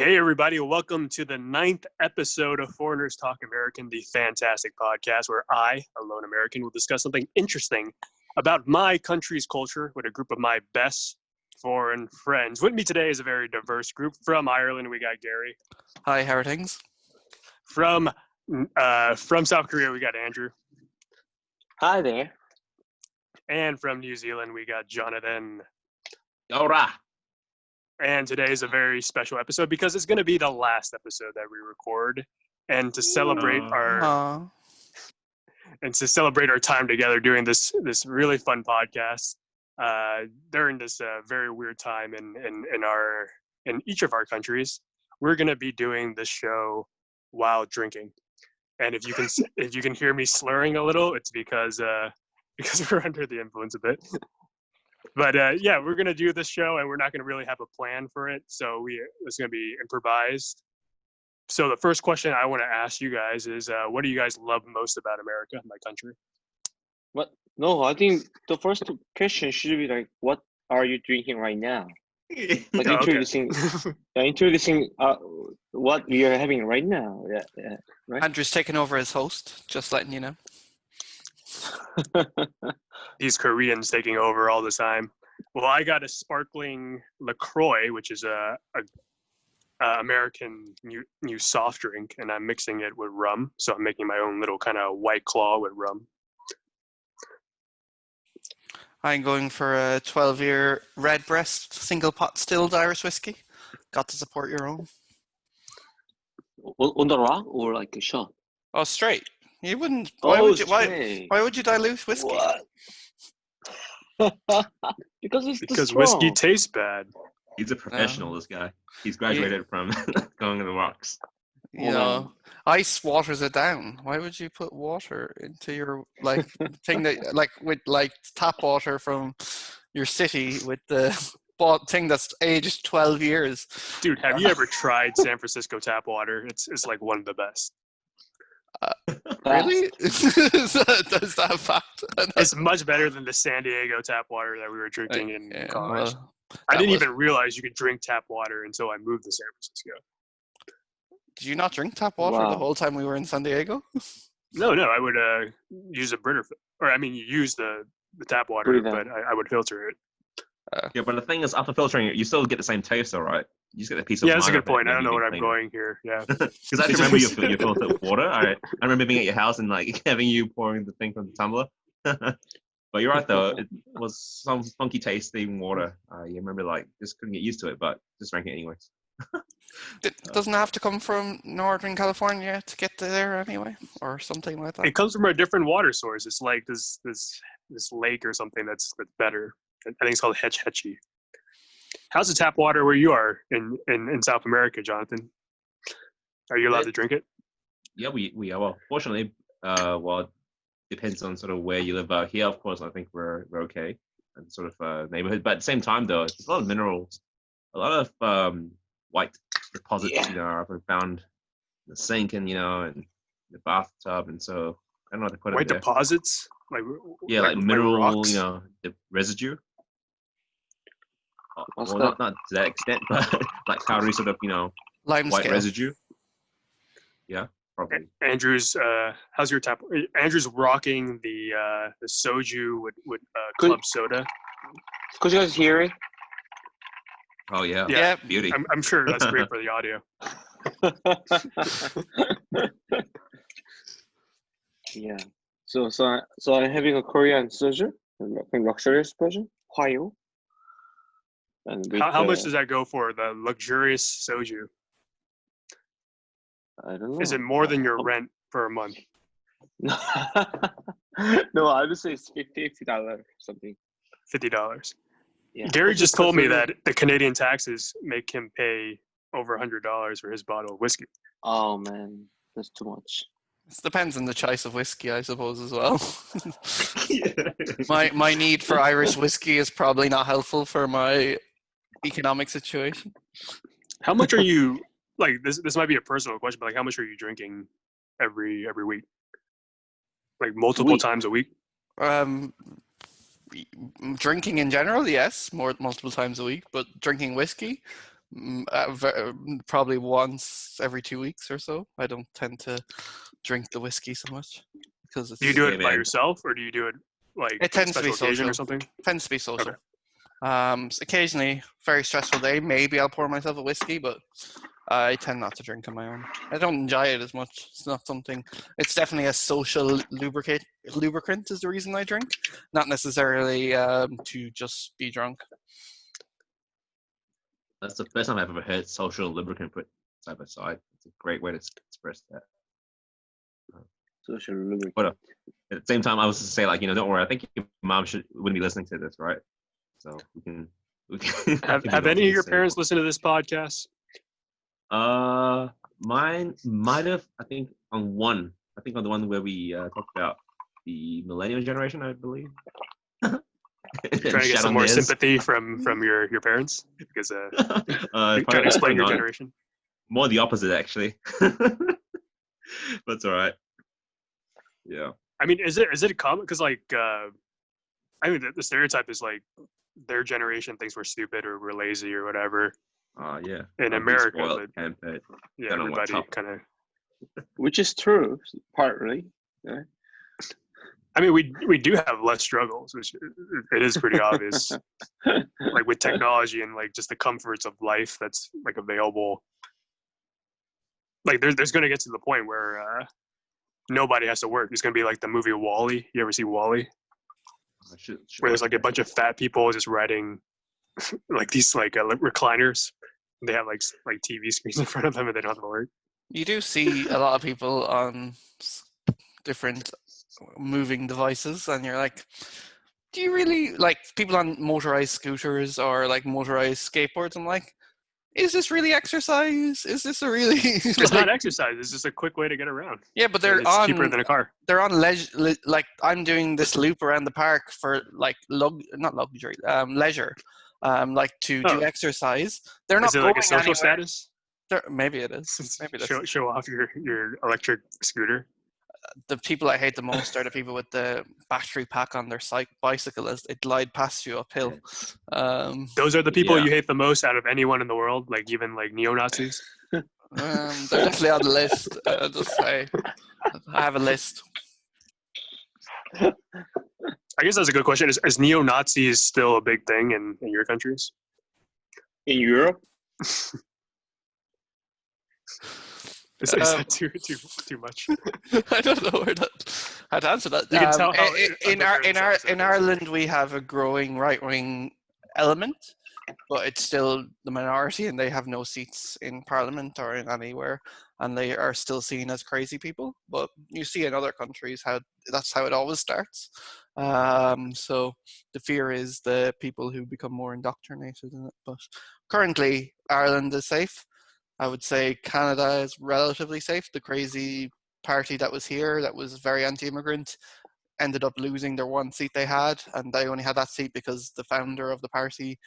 Hey, everybody. Welcome to the 9th episode of Foreigners Talk American, the fantastic podcast where I, a lone American, will discuss something interesting about my country's culture with a group of my best foreign friends. With me today is a very diverse group. From Ireland, we got Gary. Hi, how are things? From South Korea, we got Andrew. Hi there. And from New Zealand, we got Jonathan. Ora. And today is a very special episode because it's going to be the last episode that we record. And to celebrate our time together doing this really fun podcast during this very weird time in each of our countries, we're going to be doing this show while drinking. And if you can hear me slurring a little, it's because we're under the influence a bit. But we're going to do this show and we're not going to really have a plan for it. So it's going to be improvised. So the first question I want to ask you guys is, what do you guys love most about America, my country? What? No, I think the first question should be like, what are you drinking right now? Like introducing what we are having right now. Yeah, right. Andrew's taking over as host, just letting you know. These Koreans taking over all the time. Well, I got a sparkling LaCroix, which is a American new soft drink, and I'm mixing it with rum. So I'm making my own little kind of White Claw with rum. I'm going for a 12-year Redbreast single pot stilled Irish whiskey. Got to support your own. On the rock or like a shot? Oh, straight. You wouldn't. Why would you dilute whiskey? What? Because whiskey tastes bad. He's a professional, this guy. He's graduated from going to the rocks. You know, ice waters it down. Why would you put water into your thing that with tap water from your city with the thing that's aged 12 years? Dude, have you ever tried San Francisco tap water? It's like one of the best. Really? Is that a fact? It's much better than the San Diego tap water that we were drinking in college. I didn't even realize you could drink tap water until I moved to San Francisco. Did you not drink tap water the whole time we were in San Diego? No, I would use a Brita, you use the tap water, but I would filter it. Yeah, but the thing is, after filtering it, you still get the same taste, all right? You just get a piece of. Yeah, that's a good point. I don't know what I'm going here. Yeah, because I remember you filtered water. I remember being at your house and having you pouring the thing from the tumbler. But you're right though; it was some funky tasting water. You remember just couldn't get used to it, but just drank it anyways. It doesn't have to come from Northern California to get there anyway, or something like that. It comes from a different water source. It's like this lake or something that's better. I think it's called Hetch Hetchy. How's the tap water where you are in South America, Jonathan? Are you allowed to drink it? Yeah, we are. Well, fortunately, it depends on sort of where you live. Here, of course, I think we're okay and sort of neighborhood. But at the same time, though, there's a lot of minerals, a lot of white deposits. Yeah. I've found in the sink and and the bathtub, and so I don't know how to put white it. White deposits, like mineral, rocks? The residue. Well, not to that extent, but like powdery sort of, Lime white scale. residue. Yeah, probably. Andrew's, how's your tap? Andrew's rocking the soju with club soda. Could you guys hear it? Oh yeah, yeah. Beauty. I'm sure that's great for the audio. Yeah. So I'm having a Korean soju, a luxurious version, Hwayo. And how much does that go for, the luxurious soju? I don't know. Is it more than your rent for a month? No, I would say it's $50 something. $50. Yeah. Gary just told me that the Canadian taxes make him pay over $100 for his bottle of whiskey. Oh man, that's too much. It depends on the choice of whiskey, I suppose, as well. My need for Irish whiskey is probably not helpful for my economic situation. How much are you, this might be a personal question, but how much are you drinking every week? Like multiple times a week? Drinking in general, yes, multiple times a week. But drinking whiskey, Probably once every 2 weeks or so. I don't tend to drink the whiskey so much because Do you do Okay, it by man. yourself, or do you do it like It tends to be special occasion social. or something? Tends to be social. Okay. Occasionally, very stressful day, maybe I'll pour myself a whiskey, but I tend not to drink on my own. I don't enjoy it as much. It's not something. It's definitely a social lubricant is the reason I drink, not necessarily to just be drunk. That's the first time I've ever heard social lubricant put side by side. It's a great way to express that. Social lubricant. But at the same time, I was to say, like, don't worry. I think your mom wouldn't be listening to this, right? So we can Have any of your parents listened to this podcast? Mine might have. I think on the one where we talked about the millennial generation, I believe. Trying to get some more sympathy from your parents because trying to explain your generation. More the opposite, actually. But it's all right. Yeah. I mean, is it common? Because like, I mean, the stereotype is like their generation thinks we're stupid or we're lazy or whatever. Yeah. In America, but, pampered. yeah, everybody kind of. Which is true, partly. Yeah. I mean, we do have less struggles, which it is pretty obvious. Like with technology and like just the comforts of life that's like available. Like there's going to get to the point where nobody has to work. It's going to be like the movie WALL-E. You ever see WALL-E? Where there's like a bunch of fat people just riding like these like recliners. They have like TV screens in front of them and they don't have to work. You do see a lot of people on different moving devices, and you're like, do you really like people on motorized scooters or like motorized skateboards? I'm like, is this really exercise? Is this a really? It's not exercise. It's just a quick way to get around. Yeah, but they're it's cheaper than a car. They're on like I'm doing this loop around the park for like not luxury, leisure, like to do exercise. They're not. Is it like a social status? Maybe it is. Maybe it is. Show off your electric scooter. The people I hate the most are the people with the battery pack on their bicycle as they glide past you uphill. Those are the people you hate the most out of anyone in the world, like even like neo-Nazis. They're definitely on the list. Just say, I have a list. I guess that's a good question. Is neo-Nazis still a big thing in your countries? In Europe? Is that too much? I don't know how to answer that. You can tell how in Ireland we have a growing right-wing element, but it's still the minority, and they have no seats in Parliament or in anywhere, and they are still seen as crazy people. But you see in other countries how that's how it always starts. So the fear is the people who become more indoctrinated in it. But currently, Ireland is safe. I would say Canada is relatively safe. The crazy party that was here, that was very anti-immigrant, ended up losing their one seat they had, and they only had that seat because the founder of the party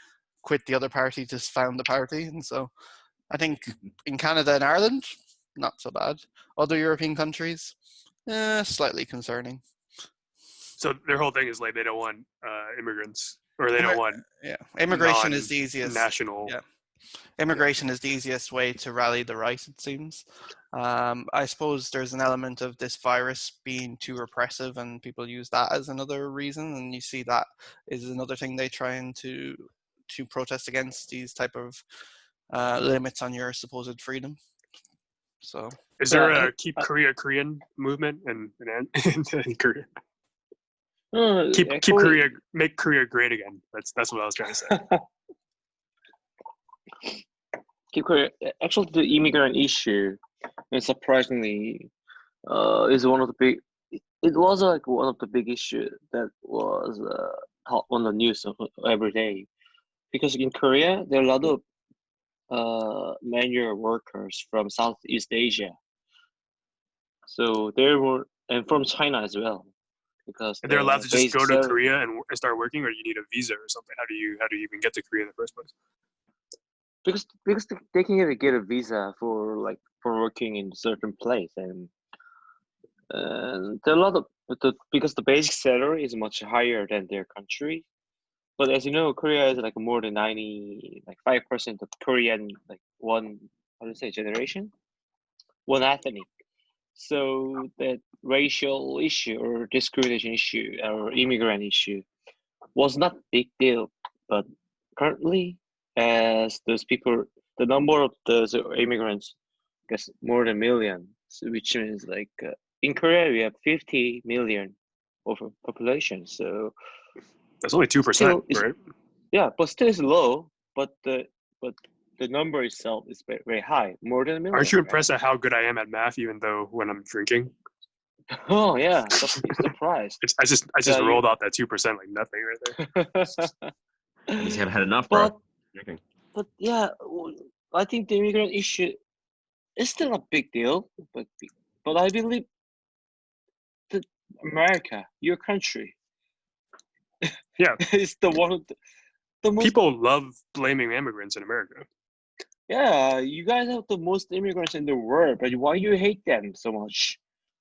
quit the other party to found the party. And so I think in Canada and Ireland, not so bad. Other European countries, slightly concerning. So their whole thing is like they don't want immigrants, or they don't want immigration is the easiest national. Yeah. Immigration is the easiest way to rally the right, it seems. I suppose there's an element of this virus being too repressive, and people use that as another reason. And you see that is another thing they try to protest against, these type of limits on your supposed freedom. So, is there a Keep Korea Korean movement in Korea? Make Korea great again. That's what I was trying to say. Keep Korea. Actually, the immigrant issue, and surprisingly, is one of the big. It was like one of the big issues that was on the news every day, because in Korea there are a lot of manual workers from Southeast Asia. So there were, and from China as well, because they're allowed to just go to Korea and start working, or you need a visa or something. How do you even get to Korea in the first place? Because they can even get a visa for working in a certain place, and there are a lot of because the basic salary is much higher than their country, But as you know, Korea is like more than 5% of Korean, like one, how do you say, generation, one ethnic. So that racial issue or discrimination issue or immigrant issue was not big deal. But currently, as those people, the number of those immigrants, I guess more than million, so which means like in Korea we have 50 million of population. So That's only 2%, still, it's, right? yeah, but still it's low. But the number itself is very high, more than a million. Aren't you right? impressed at how good I am at math, even though when I'm drinking? Oh yeah, surprised. I just Yeah, you- rolled out that 2% like nothing right there. You just haven't had enough, bro. but Drinking. but yeah, I think the immigrant issue is still a big deal. But I believe that America, your country, Yeah. is the one of the most. People love blaming immigrants in America. Yeah, you guys have the most immigrants in the world, but why you hate them so much?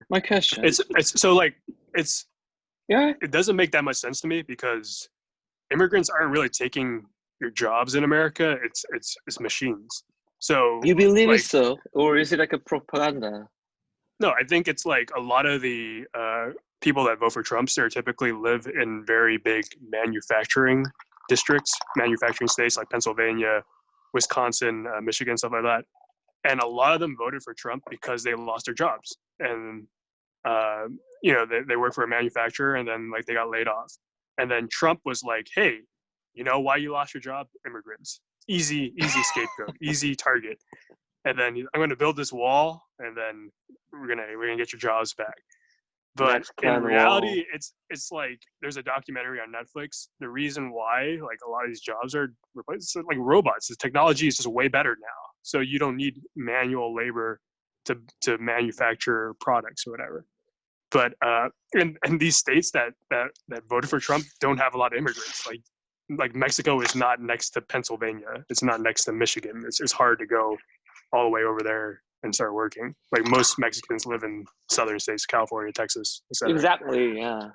My question. It's so like it's Yeah. it doesn't make that much sense to me because immigrants aren't really taking your jobs in America. It's machines. So You believe like, it so, or is it like a propaganda? no, I think it's like a lot of the people that vote for Trump stereotypically live in very big manufacturing districts, manufacturing states like Pennsylvania, Wisconsin, Michigan, stuff like that. And a lot of them voted for Trump because they lost their jobs. And, they work for a manufacturer and then like they got laid off. And then Trump was like, hey, you know why you lost your job? Immigrants. Easy scapegoat, easy target. And then I'm going to build this wall, and then we're gonna get your jobs back. But Mexican in wall. reality, it's like there's a documentary on Netflix. The reason why like a lot of these jobs are replaced, like robots. The technology is just way better now, so you don't need manual labor to manufacture products or whatever. But and these states that voted for Trump don't have a lot of immigrants. Like Mexico is not next to Pennsylvania. It's not next to Michigan. It's hard to go all the way over there and start working. Like most Mexicans live in southern states, California, Texas, etc. Exactly. Yeah.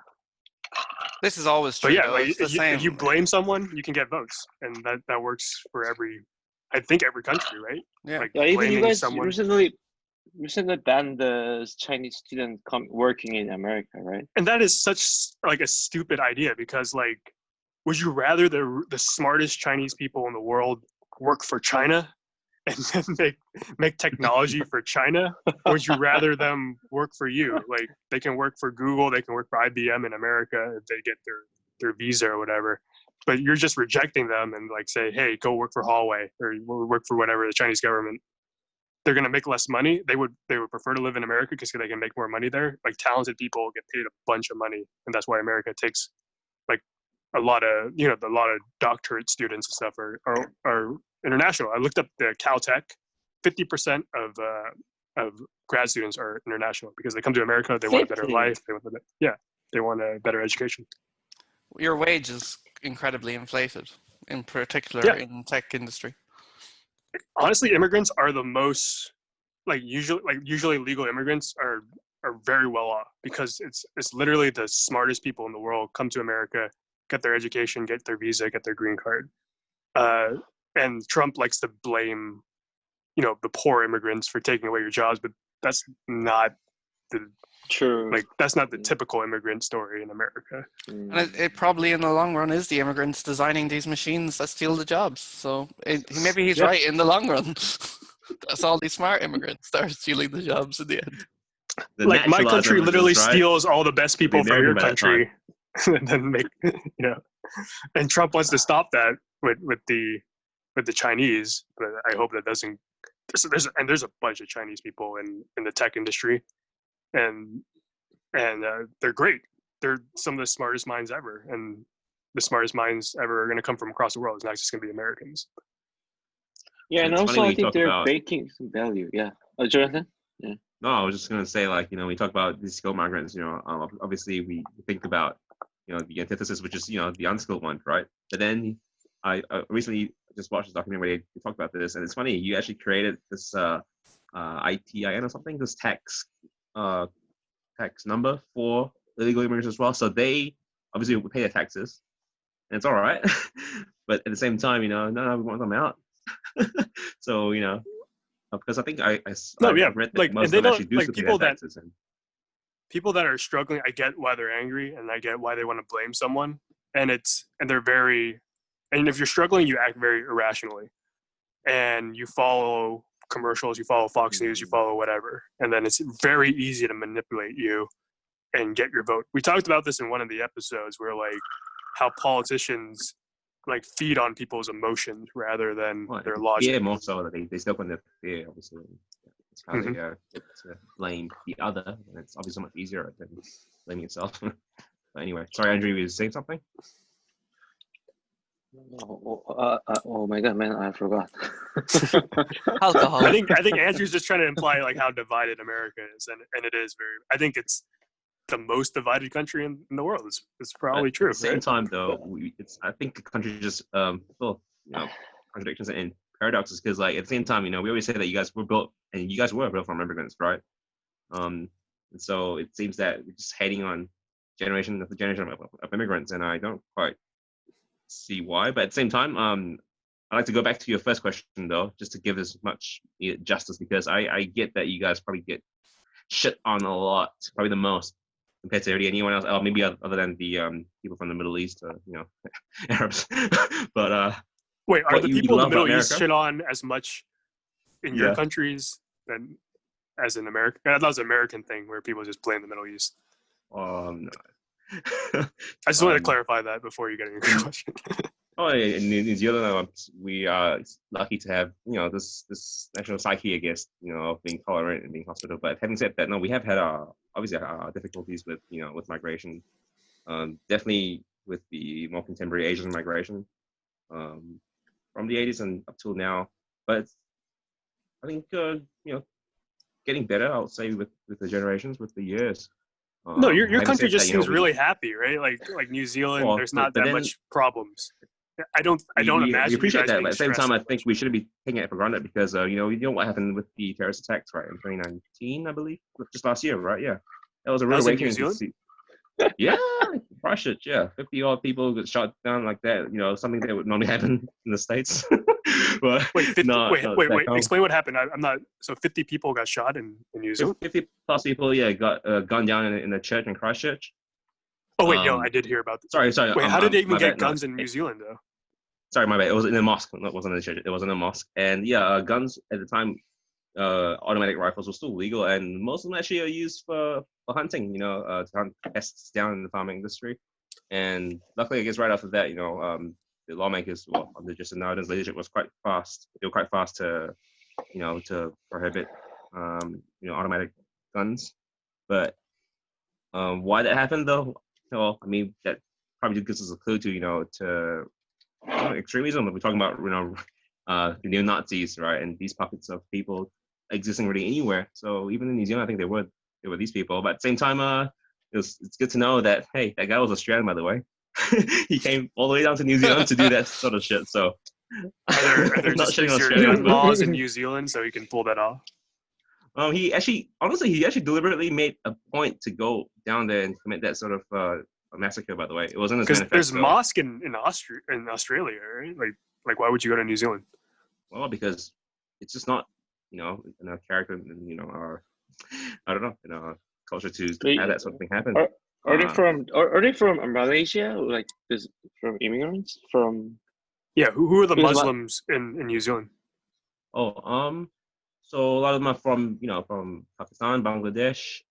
This is always true. But yeah, though. like It's the same. if you blame someone, you can get votes, and that works for every country, right? Yeah. Like Yeah. Even you blaming guys someone. recently banned the Chinese student working in America, right? And that is such like a stupid idea because like, would you rather the smartest Chinese people in the world work for China and then make technology for China, or would you rather them work for you? Like they can work for Google, they can work for IBM in America if they get their visa or whatever. But you're just rejecting them and like say, hey, go work for Huawei or work for whatever the Chinese government. They're going to make less money. They would prefer to live in America because they can make more money there. Like talented people get paid a bunch of money, and that's why America takes like a lot of doctorate students and stuff are international. I looked up the Caltech. 50% of grad students are international because they come to America. They want a better 50? life. They want a better education. Your wage is incredibly inflated, in particular Yeah. in tech industry. Honestly, immigrants are the most usually legal immigrants are very well off because it's literally the smartest people in the world come to America, get their education, get their visa, get their green card. And Trump likes to blame, the poor immigrants for taking away your jobs, but that's not True. that's not the typical immigrant story in America. And it probably in the long run is the immigrants designing these machines that steal the jobs. So maybe he's Yeah. right in the long run. That's all these smart immigrants that are stealing the jobs in the end. The Like my naturalized country literally immigrants, right? steals all the best people from your American by that time. country and then make and Trump wants to stop that with the Chinese, but I hope that doesn't. There's a bunch of Chinese people in the tech industry, and they're great. They're some of the smartest minds ever, and the smartest minds ever are going to come from across the world. It's not just going to be Americans. Yeah, and It's funny also when I you think talk they're about- baking some value. Yeah. Jonathan? No, I was just gonna say, like, we talk about these skilled migrants. Obviously we think about, the antithesis, which is, the unskilled one, right? But then I recently just watched this documentary where they talked about this, and it's funny. You actually created this ITIN or something, this tax number for illegal immigrants as well. So they obviously will pay their taxes, and it's all right. But at the same time, you know, no, we want them out. So you know, because I think I No, yeah, read that like, most and they of them actually don't do like still pay people their that taxes. And people that are struggling. I get why they're angry, and I get why they want to blame someone. And they're very, and if you're struggling, you act very irrationally, and you follow commercials, you follow Fox News, you follow whatever, and then it's very easy to manipulate you and get your vote. We talked about this in one of the episodes where like how politicians like feed on people's emotions rather than well, their logic. fear more so that they still want to fear, obviously. It's how Mhm. they get to blame the other, and it's obviously so much easier than blaming yourself. But anyway, sorry, Andrew, you were saying something? Oh my god, man, I forgot. Alcohol. I think Andrew's just trying to imply like how divided America is, and it is very. I think it's the most divided country in the world. It's probably But true. At the same Right? time, though, I think the country just full, you know, contradictions and paradoxes. Because like at the same time, you know, we always say that you guys were built, and you guys were built from immigrants, right? And so it seems that we're just hating on generation after generation of immigrants, and I don't quite see why. But at the same time, I'd like to go back to your first question though, just to give as much justice, because I get that you guys probably get shit on a lot, probably the most compared to anyone else, or maybe other than the people from the Middle East, or you know, Arabs. But Wait, are what the you people in the love about Middle East America? shit on as much in your Yeah. countries than as in America? That was an American thing where people just blame the Middle East. No. I just wanted to clarify that before you get into your question. Oh, in New Zealand, we are lucky to have, you know, this national psyche, I guess, you know, of being tolerant and being hospitable. But having said that, no, we have had obviously our difficulties with, you know, with migration. Definitely with the more contemporary Asian migration from the 80s and up till now. But I think you know, getting better, I would say, with the generations, with the years. No, your Having country said that, just you know, seems really happy, right? Like New Zealand, well, there's but not that then much problems. I don't we imagine you appreciate guys that, being but at the same stressed time, I that think much. we shouldn't be taking it for granted because you know what happened with the terrorist attacks, right, in 2019, I believe, just last year, right? Yeah, that was a That real was in New awakening to Zealand? see. Yeah, Christchurch, yeah, 50 odd people got shot down like that. You know, something that would normally happen in the States. But Wait, 50, no, wait. back home. Explain what happened. I'm not. So 50 people got shot in New Zealand? 50 plus people, yeah, got gunned down in a church in Christchurch. Oh wait, yo, I did hear about this. Sorry. Wait, how did they even my get bad, no, guns in New Zealand though? sorry, my bad. It was in a mosque. No, it wasn't in a church. It was in a mosque. And yeah, guns at the time, automatic rifles were still legal, and most of them actually are used for hunting. You know, to hunt pests down in the farming industry. And luckily, I guess right after that, you know, the lawmakers, well, under Justin Ardern's leadership, was quite fast. They were quite fast to, you know, to prohibit, you know, automatic guns. But why that happened, though? Well, I mean, that probably gives us a clue to, you know, to extremism. We're talking about, you know, the neo Nazis, right? And these pockets of people existing really anywhere. So even in New Zealand, I think there were these people. But at the same time, it's good to know that, hey, that guy was Australian, by the way. He came all the way down to New Zealand to do that sort of shit. So Are there not just shitting on easier Australia. gun laws in New Zealand so you can pull that off? He actually deliberately made a point to go down there and commit that sort of massacre. By the way, it was in his Because manifesto. there's mosque in Australia, right? Like why would you go to New Zealand? Well, because it's just not, you know, in our character, and you know, our, I don't know, in our culture to have that sort of thing happen. Are they from Malaysia? Like this from immigrants from? Yeah, who are the Because Muslims in New Zealand? Oh, so a lot of them are from, you know, from Pakistan, Bangladesh,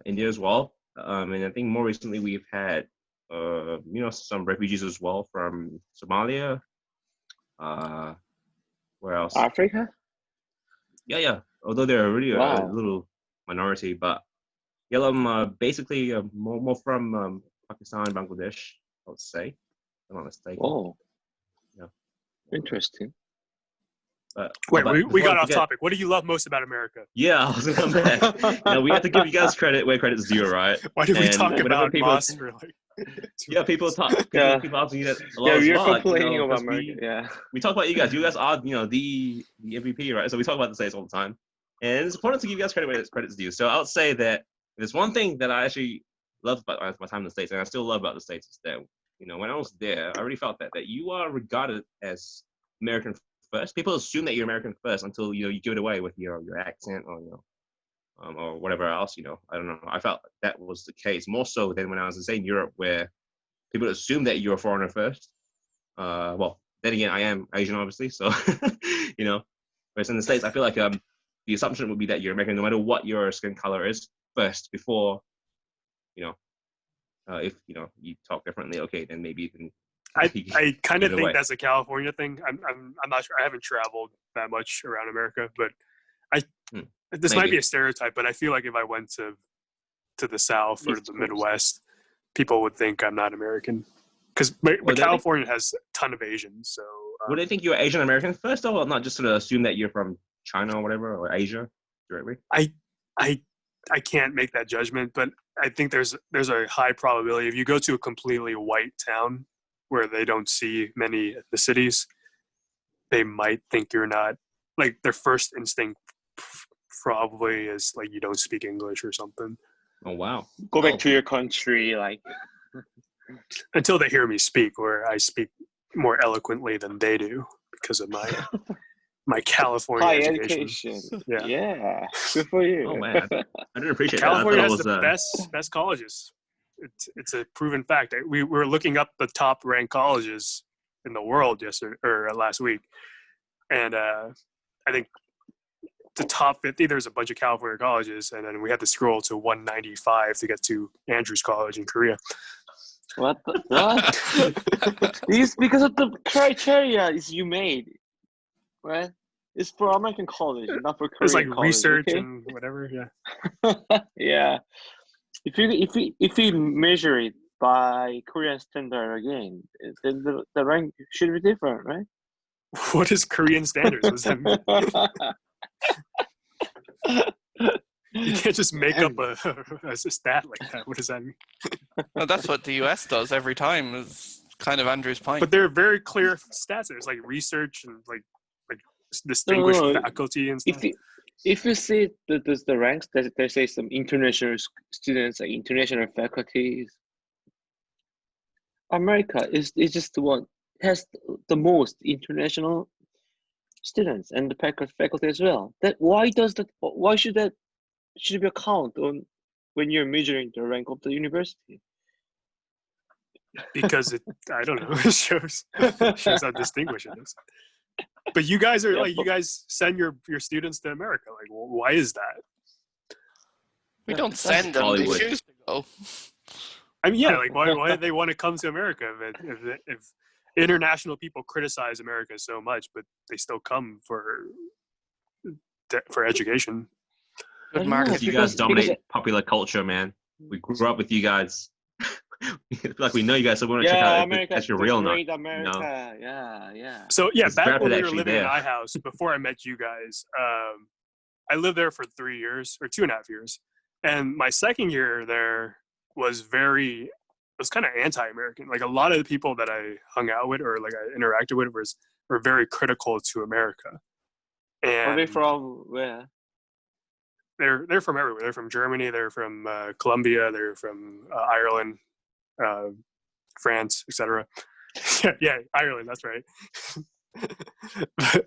India as well. And I think more recently we've had, you know, some refugees as well from Somalia. Where else? Africa? Yeah. Although they're really a Wow. little minority, but yeah, basically more from Pakistan, Bangladesh, I would say. If I'm not mistaken. Oh. Yeah. Interesting. Wait, but we before got I off forget- topic. What do you love most about America? Yeah, I was gonna come back. You know, we have to give you guys credit where credit's due, right? Why did we And talk whenever about people- mosques for like? Yeah, people talk. Yeah. People ask me that a lot Yeah, as we are well. Like, you complaining know, about 'cause America. Yeah. we talk about you guys. You guys are, you know, the MVP, right? So we talk about the States all the time, and it's important to give you guys credit where credit's due. So I would say that there's one thing that I actually love about my time in the States, and I still love about the States, is that when I was there, I really felt that you are regarded as American first. People assume that you're American first until you give it away with your accent or whatever else. I don't know. I felt that was the case more so than when I was in Europe, where people assume that you're a foreigner first. Well, then again, I am Asian, obviously, so Whereas in the States, I feel like the assumption would be that you're American, no matter what your skin color is, first before if you talk differently, okay, then maybe you can. I kind of give it think away. that's a California thing. I'm not sure. I haven't traveled that much around America, but this might Maybe. be a stereotype, but I feel like if I went to the South or East the Coast. Midwest, people would think I'm not American because Well, they think- California has a ton of Asians. So Would they think you're Asian American first, or not just sort of assume that you're from China or whatever, or Asia directly? I can't make that judgment, but I think there's a high probability if you go to a completely white town where they don't see many ethnicities, they might think you're not. Like their first instinct probably is like you don't speak English or something. Oh wow! Go back to your country, like. Until they hear me speak, where I speak more eloquently than they do because of my California High education. education. Yeah. Yeah. Good for you. Oh man, I didn't appreciate California that. I has thought it was, the best colleges. It's a proven fact. We were looking up the top ranked colleges in the world last week, and I think the top 50. There's a bunch of California colleges, and then we had to scroll to 195 to get to Andrews College in Korea. What? It's because of the criteria is you made, right? It's for American college, not for Korean There's like college. research Okay? and whatever. Yeah. Yeah. If you measure it by Korean standard again, then the rank should be different, right? What is Korean standards? What does that mean? You can't just make up a stat like that. What does that mean? Well, that's what the US does every time. Is kind of Andrew's point. But there are very clear stats. There's like research and like distinguished No. faculty and stuff. If you see the ranks, they say some international students, like international faculties. America is just the one has the most international students and the faculty as well. Why should be a count on when you're measuring the rank of the university? Because I don't know, it shows how distinguished it is. But you guys are you guys send your students to America. Like, why is that? We don't send them; they Hollywood. choose to go. I mean, yeah, like why do they want to come to America if international people criticize America so much, but they still come for education? Good I don't market. know. you guys because dominate popular culture, man. We grew up with you guys. I feel like we know you guys, so we want to check out if that's your real or not. great America. Yeah. So yeah, It's back rapid when we were actually living in there. iHouse, before I met you guys, I lived there for 3 years or 2.5 years, and my second year there was kind of anti-American. Like a lot of the people that I hung out with or like I interacted with were very critical to America. And Are they from where? they're from everywhere. They're from Germany. They're from Colombia. They're from Ireland, France, etc. Yeah, Ireland. That's right.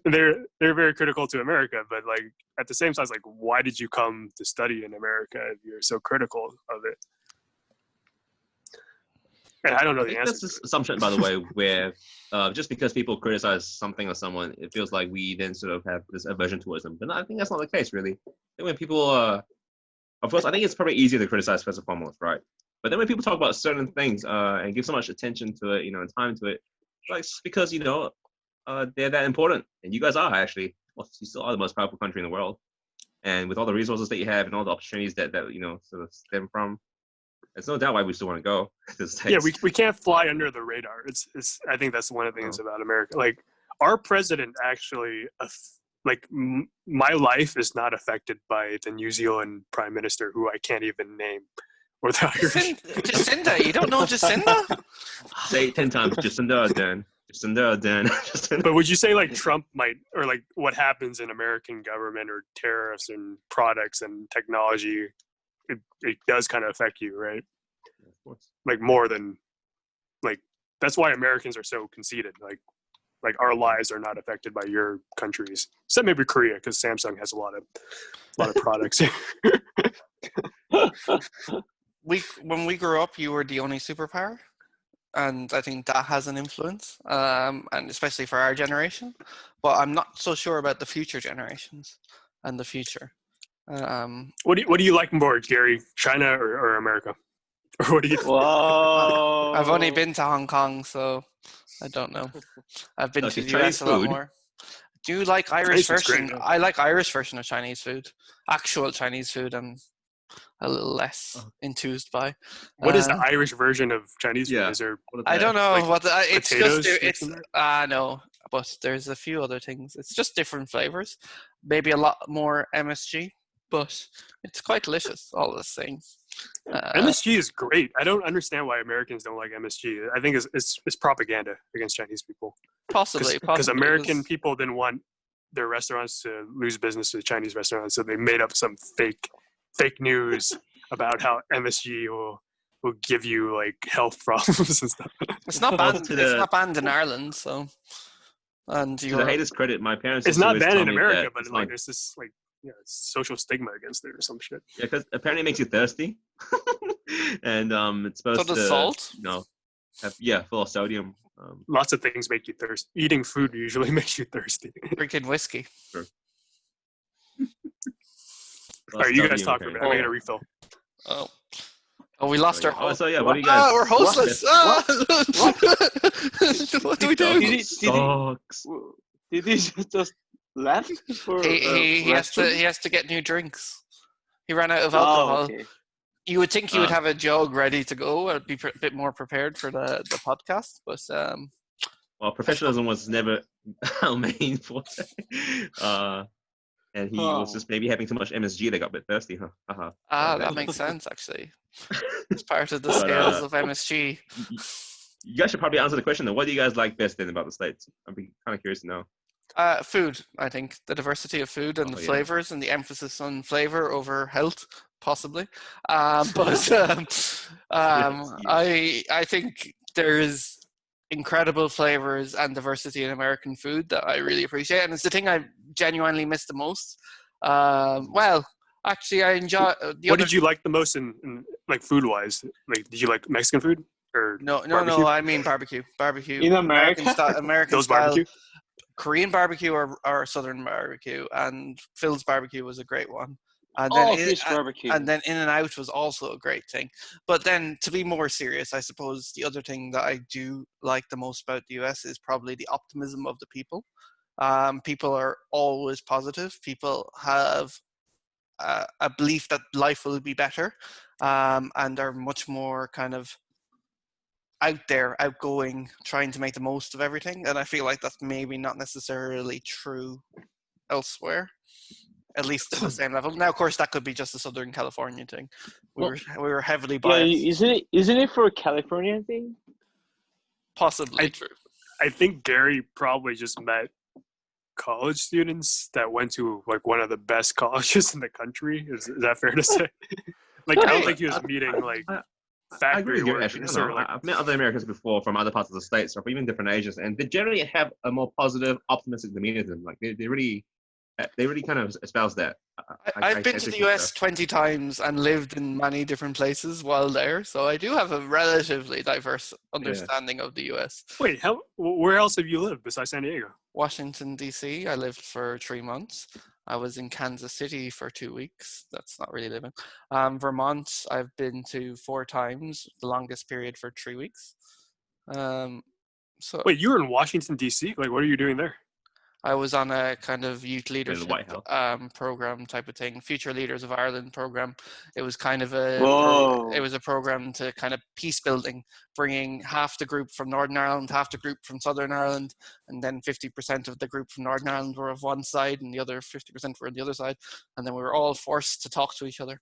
they're very critical to America, but like at the same time, it's like, why did you come to study in America if you're so critical of it? And I don't know I the think answer. that's this assumption, by the way, where just because people criticize something or someone, it feels like we then sort of have this aversion towards them. But no, I think that's not the case, really. I think when people, of course, I think it's probably easier to criticize first and foremost, right? But then when people talk about certain things and give so much attention to it, and time to it, like it's because they're that important, and you guys are actually. Well, you still are the most powerful country in the world, and with all the resources that you have and all the opportunities that sort of stem from. There's no doubt why we still want to go to the States. Yeah, we can't fly under the radar. It's I think that's one of the things about America. Like our president actually, my life is not affected by the New Zealand prime minister, who I can't even name, or the Irish. Jacinda, you don't know Jacinda? Say it 10 times. Jacinda Ardern. Jacinda Ardern. Jacinda. But would you say like Trump might, or like what happens in American government or tariffs and products and technology, it does kind of affect you, right? Of course. Like more than like that's why Americans are so conceited. Like our lives are not affected by your countries, except maybe Korea, because Samsung has a lot of products. When we grew up, you were the only superpower, and I think that has an influence, and especially for our generation. But I'm not so sure about the future generations and the future. What do you like more, Gary? China or America? Or what do you? Wow. I've only been to Hong Kong, so I don't know. I've been Like, to is the US Chinese a lot food- more. Do you like Irish Chinese food's great, version? yeah. I like Irish version of Chinese food. Actual Chinese food, I'm a little less enthused by. What is the Uh, Irish version of Chinese food? Yeah. Is there? what are I they? don't know like what it's potatoes just mixed it's in there? no, but there's a few other things. It's just different flavors. Maybe a lot more MSG, but it's quite delicious. All the same. MSG is great. I don't understand why Americans don't like MSG. I think it's propaganda against Chinese people. Possibly Because American because- people didn't want their restaurants to lose business to Chinese restaurants, so they made up some fake news about how MSG will give you like health problems and stuff. It's not Well, banned. to It's the- not banned in Ireland, so. And To the you're haters' credit, my parents. It's used to not always banned tell in me America, that but it's like fine. there's this like social stigma against it or some shit. Yeah, because apparently it makes you thirsty, and it's supposed so to does salt. have full of sodium. Lots of things make you thirsty. Eating food usually makes you thirsty. Drinking whiskey. All right, you guys sodium, talk for a minute. I'm apparently. gonna refill. Oh, we lost our Oh, host. so yeah, what do you guys? We're hostless. What do we do? Sucks. Did he just left? For, He has restroom? to get new drinks. He ran out of Oh, alcohol. okay. You would think he would Ah. have a jug ready to go and be a bit more prepared for the podcast, but Well, professionalism was never our main forte. And he was Oh. just maybe having too much MSG that got a bit thirsty, huh? that makes sense actually. It's part of the But, scales of MSG. You guys should probably answer the question though. What do you guys like best then about the States? I'd be kind of curious to know. Food, I think. The diversity of food and Oh, the yeah. flavors and the emphasis on flavor over health, possibly. But I think there is incredible flavors and diversity in American food that I really appreciate. And it's the thing I genuinely miss the most. Well, actually, I enjoy... What did you like the most in like food wise? Like, did you like Mexican food or No, barbecue? I mean barbecue. Barbecue. In America? American Those style. barbecue? Korean barbecue or Southern barbecue, and Phil's barbecue was a great one. And then Oh, fish barbecue. and then In-N-Out was also a great thing. But then, to be more serious, I suppose the other thing that I do like the most about the US is probably the optimism of the people. People are always positive. People have a belief that life will be better, and are much more kind of out there, outgoing, trying to make the most of everything. And I feel like that's maybe not necessarily true elsewhere, at least at the same level. Now, of course, that could be just a Southern California thing. We were heavily Yeah, biased. isn't it for a California thing? Possibly true. I think Gary probably just met college students that went to like one of the best colleges in the country. Is that fair to say? Like, I don't think he was meeting like I agree factory with you, workers actually. No, or like I've met other Americans before from other parts of the states or from even different Asians, and they generally have a more positive, optimistic demeanor to them. Like they really kind of espouse that. I've been to the US 20 times and lived in many different places while there, so I do have a relatively diverse understanding of the US. Wait, where else have you lived besides San Diego? Washington, D.C. I lived for 3 months. I was in Kansas City for 2 weeks. That's not really living. Vermont, I've been to 4 times, the longest period for 3 weeks. So Wait, you were in Washington D.C. Like, what are you doing there? I was on a kind of youth the leadership White House. program type of thing, Future Leaders of Ireland program. It was kind of Whoa. it was a program to kind of peace building, bringing half the group from Northern Ireland, half the group from Southern Ireland, and then 50% of the group from Northern Ireland were of one side, and the other 50% were on the other side, and then we were all forced to talk to each other.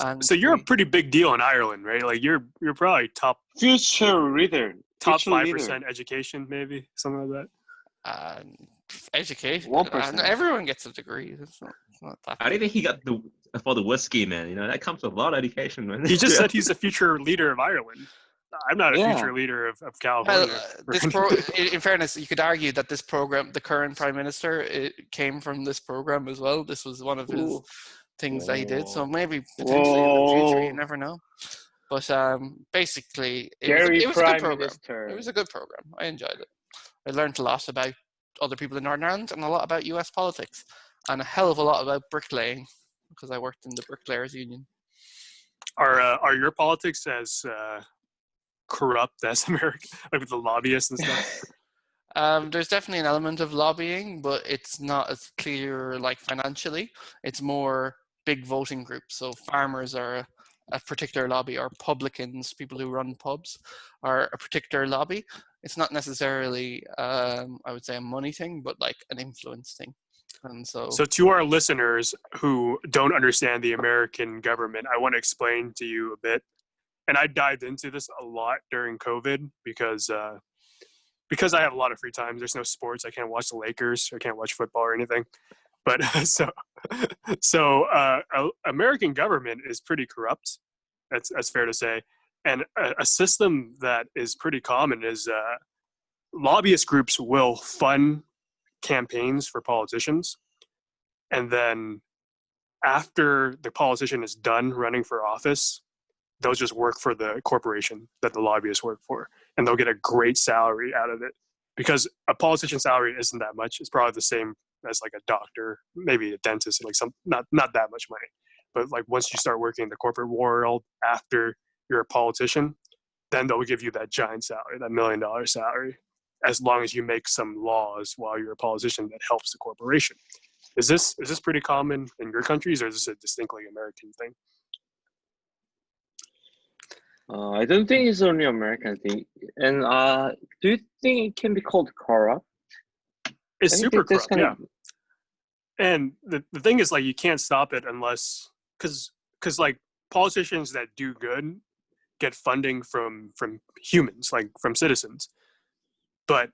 And So you're a pretty big deal in Ireland, right? Like you're probably top Future leader. top Future 5% leader. education, maybe something like that. education. 1%. Everyone gets a degree. It's not that. I don't think he got for the whiskey, man. You know that comes with a lot of education, man. He just said he's the future leader of Ireland. I'm not a Yeah. future leader of Well, California. in fairness, you could argue that this program, the current prime minister, it came from this program as well. This was one of his Ooh. things that he did. So Whoa. maybe potentially in the future, you Whoa. never know. But basically, it Gary was a good Prime program. Minister. It was a good program. I enjoyed it. I learned a lot about other people in Northern Ireland and a lot about US politics and a hell of a lot about bricklaying because I worked in the Bricklayers Union. Are your politics as corrupt as America, like with the lobbyists and stuff? There's definitely an element of lobbying, but it's not as clear like financially. It's more big voting groups. So farmers are a particular lobby, or publicans, people who run pubs, are a particular lobby. It's not necessarily, I would say, a money thing, but like an influence thing. And so to our listeners who don't understand the American government, I want to explain to you a bit. And I dived into this a lot during COVID because I have a lot of free time. There's no sports. I can't watch the Lakers. I can't watch football or anything. But American government is pretty corrupt. That's fair to say. And a system that is pretty common is lobbyist groups will fund campaigns for politicians, and then after the politician is done running for office, they'll just work for the corporation that the lobbyists work for, and they'll get a great salary out of it, because a politician's salary isn't that much. It's probably the same as like a doctor, maybe a dentist, like some not that much money. But like once you start working in the corporate world after you're a politician, then they'll give you that giant salary, that $1 million salary, as long as you make some laws while you're a politician that helps the corporation. Is this pretty common in your countries, or is this a distinctly American thing? I don't think it's only American thing. And do you think it can be called corrupt? It's I think super that's corrupt, kind yeah. of- And the thing is, like, you can't stop it unless, because like politicians that do good get funding from humans, like from citizens. But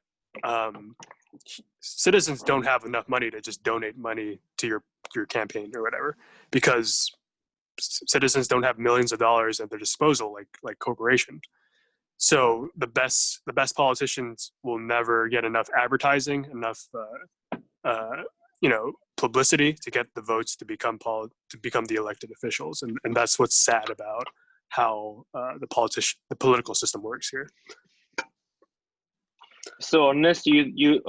citizens don't have enough money to just donate money to your campaign or whatever, because citizens don't have millions of dollars at their disposal like corporations. So the best politicians will never get enough advertising, enough publicity to get the votes to become the elected officials, and that's what's sad about how the political system works here. So unless you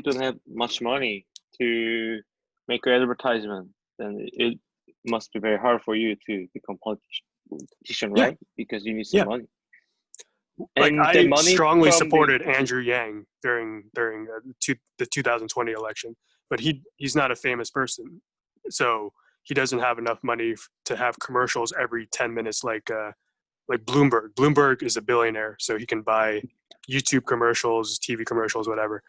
don't have much money to make your advertisement, then it must be very hard for you to become politician, Yeah. right? Because you need some Yeah. money. Like, And I the money strongly from supported Andrew Yang during the 2020 election, but he's not a famous person, so he doesn't have enough money to have commercials every 10 minutes like Bloomberg. Bloomberg is a billionaire, so he can buy YouTube commercials, TV commercials, whatever.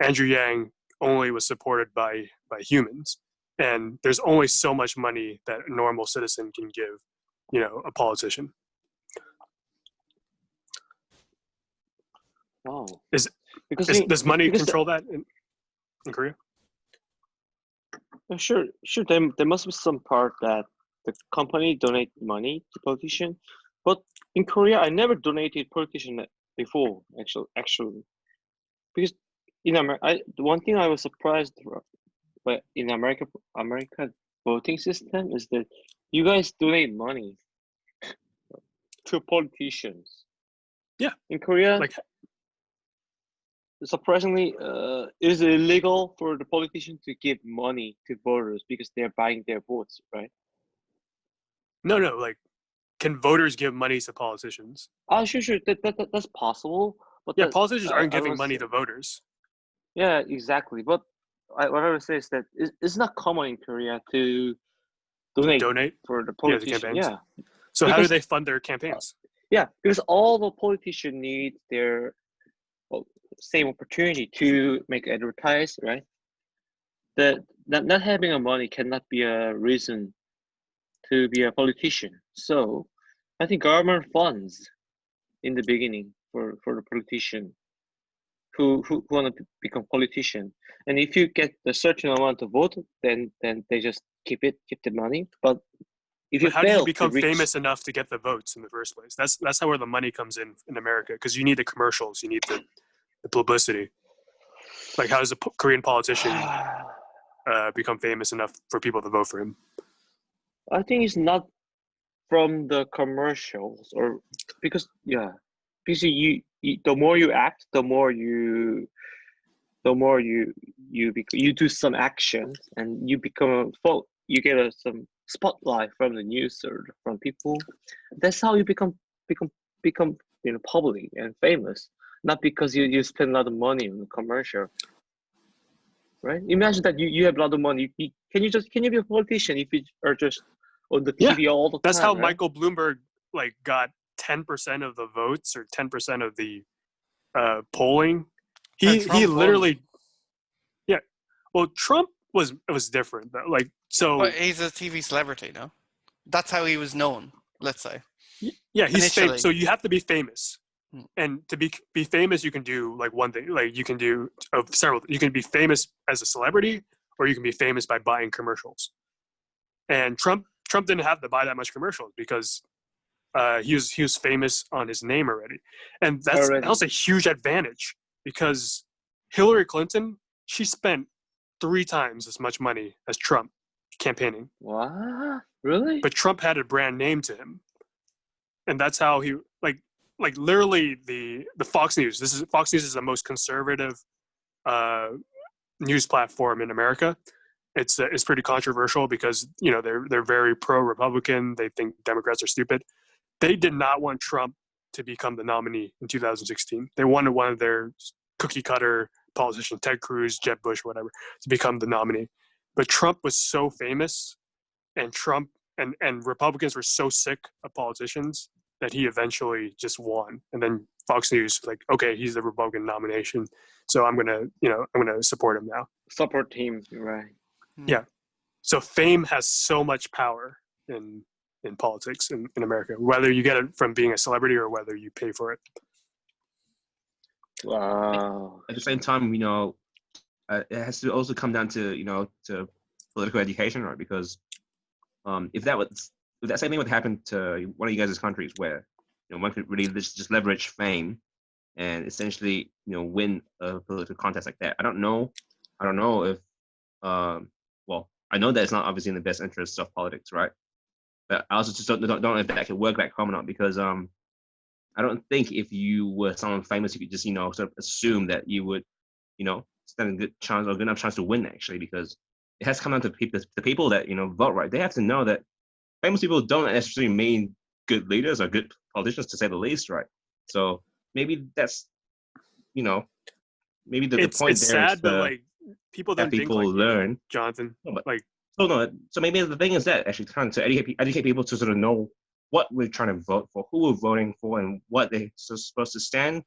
Andrew Yang only was supported by humans, and there's only so much money that a normal citizen can give, a politician. Wow. Does money control that in Korea? Sure. There must be some part that the company donate money to politician, but in Korea, I never donated politician before. Actually, because in America, the one thing I was surprised, but in America voting system is that you guys donate money to politicians. Yeah. In Korea, Like, surprisingly, it is illegal for the politician to give money to voters because they're buying their votes, right? no, like, can voters give money to politicians? Sure. That's possible. But Yeah, politicians aren't I giving was- money to voters. Yeah, exactly. But what I would say is that it's not common in Korea to donate for the the politician. campaigns. Yeah, So how do Because- they fund their campaigns? yeah, because all the politicians need their same opportunity to make advertise, right? That not having a money cannot be a reason to be a politician. So I think government funds in the beginning for the politician who want to become politician. And if you get a certain amount of vote, then they just keep the money. But if you But how do you fail to become reach, famous enough to get the votes in the first place? That's how where the money comes in America, because you need the commercials, you need the publicity. Like, how does a Korean politician become famous enough for people to vote for him? I think it's not from the commercials, or because you the more you act, the more you do some actions, and you become you get some spotlight from the news or from people. That's how you become public and famous, not because you spend a lot of money on the commercial, right? Imagine that you have a lot of money. Can you be a politician if you are just on the TV all the That's time? how right? Michael Bloomberg got 10% of the votes or 10% of the polling. He Trump literally, Well, Trump was different though. But he's a TV celebrity, no? That's how he was known, let's say. Yeah, he's Initially. famous. So you have to be famous, Hmm. and to be famous, you can do one thing. Like, you can do several. You can be famous as a celebrity, or you can be famous by buying commercials. And Trump didn't have to buy that much commercials because he was famous on his name already, and that was a huge advantage because Hillary Clinton, she spent 3 times as much money as Trump campaigning. What? Really? But Trump had a brand name to him, and that's how he literally the Fox News. Fox News is the most conservative news platform in America. It's pretty controversial because they're very pro-Republican. They think Democrats are stupid. They did not want Trump to become the nominee in 2016. They wanted one of their cookie cutter politicians, Ted Cruz, Jeb Bush, whatever, to become the nominee. But Trump was so famous, and Trump and Republicans were so sick of politicians that he eventually just won. And then Fox News was like, okay, he's the Republican nomination, so I'm gonna support him now. Support him, right? Yeah. So fame has so much power in politics in America, whether you get it from being a celebrity or whether you pay for it. Wow. At the same time, it has to also come down to to political education, right? Because if that same thing would happen to one of you guys' countries, where one could really just leverage fame and essentially win a political contest like that. I don't know if well, I know that it's not obviously in the best interests of politics, right? But I also just don't know if that could work back home or not, because I don't think if you were someone famous, you could just sort of assume that you would stand a good chance or good enough chance to win, actually, because it has to come down to the people that vote, right? They have to know that famous people don't necessarily mean good leaders or good politicians, to say the least, right? So maybe that's maybe the point it's there sad, is but people don't think like learn. you, Jonathan. No, so maybe the thing is that actually trying to educate people to sort of know what we're trying to vote for, who we're voting for, and what they're supposed to stand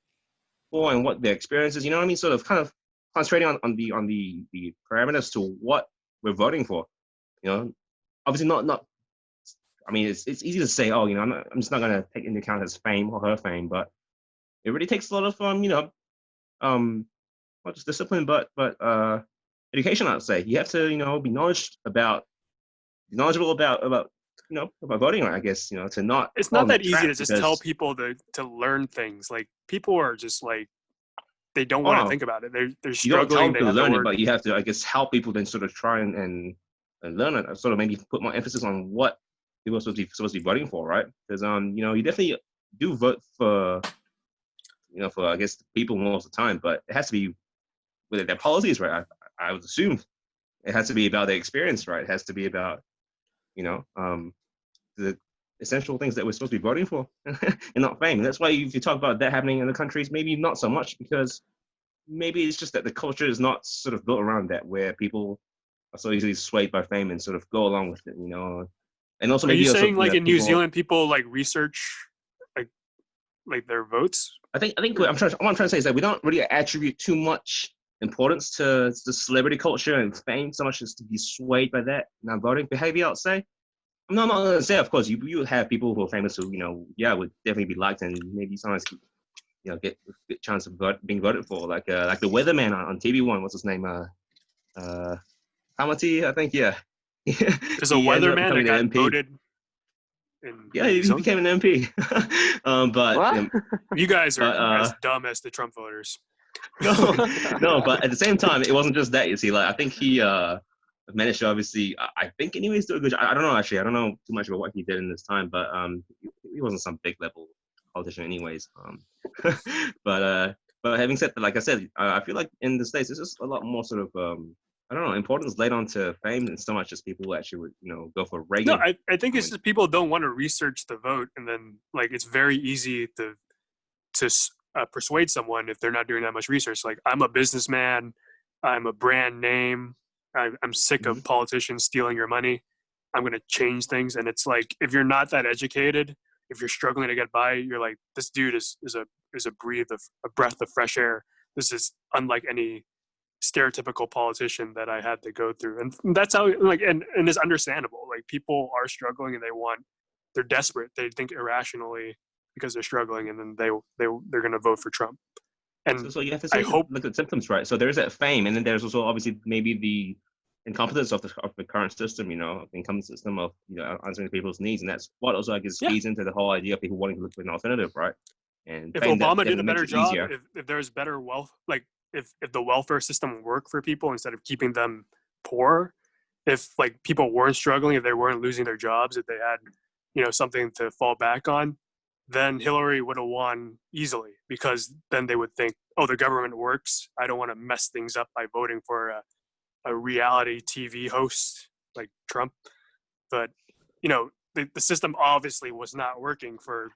for, and what their experience is. You know what I mean? Sort of kind of concentrating on the parameters to what we're voting for. Obviously not. I mean, it's easy to say, oh, I'm just not gonna take into account his fame or her fame, but it really takes a lot of not just discipline, but education. I'd say you have to be knowledgeable about voting, I guess, to not. It's not that easy to just tell people to learn things. Like, people are just they don't want to think about it. They're struggling. You don't tell them to learn it, but you have to, I guess, help people then sort of try and learn it. Sort of maybe put more emphasis on what people are supposed to be voting for, right? Because you definitely do vote for for, I guess, the people most of the time, but it has to be with their policies, right? I would assume it has to be about their experience, right? It has to be about the essential things that we're supposed to be voting for, and not fame. And that's why if you talk about that happening in other countries, maybe not so much, because maybe it's just that the culture is not sort of built around that, where people are so easily swayed by fame and sort of go along with it, And also, are maybe you also, saying in New Zealand, people research like their votes? I think what I'm trying to say is that we don't really attribute too much importance to the celebrity culture and fame so much as to be swayed by that in our voting behavior, I'll say. I'm not going to say, of course, you have people who are famous who, would definitely be liked and maybe sometimes, get a good chance of being voted for, like the weatherman on TV1. What's his name? Hamati, I think, yeah. There's a weatherman that got voted Yeah, he Zealand? became an MP. But What? You guys are But, as dumb as the Trump voters. no, but at the same time, it wasn't just that. You see, like I think he managed to obviously. I think anyways do a good job. I don't know actually. I don't know too much about what he did in this time, but he wasn't some big level politician anyways. But having said that, like I said, I feel like in the States, it's just a lot more sort of I don't know, importance laid onto fame and so much as people who actually would, go for Reagan. No, I think it's just people don't want to research the vote, and then like it's very easy to persuade someone if they're not doing that much research. Like, I'm a businessman, I'm a brand name, I'm sick of politicians stealing your money. I'm going to change things, and it's like if you're not that educated, if you're struggling to get by, you're like, this dude is a breath of fresh air. This is unlike any stereotypical politician that I had to go through, and that's how and it's understandable. Like, people are struggling and they're desperate. They think irrationally because they're struggling, and then they're going to vote for Trump. And So you have to I say, hope look at symptoms, right? So there's that fame, and then there's also obviously maybe the incompetence of the current system, the incumbent system of answering people's needs, and that's what also I guess feeds into the whole idea of people wanting to look for an alternative, right? And if fame Obama did a definitely makes better it job, easier. if there's better wealth, like if the welfare system worked for people instead of keeping them poor, if like people weren't struggling, if they weren't losing their jobs, if they had something to fall back on, then Hillary would have won easily, because then they would think, oh, the government works. I don't want to mess things up by voting for a reality TV host like Trump. But the system obviously was not working for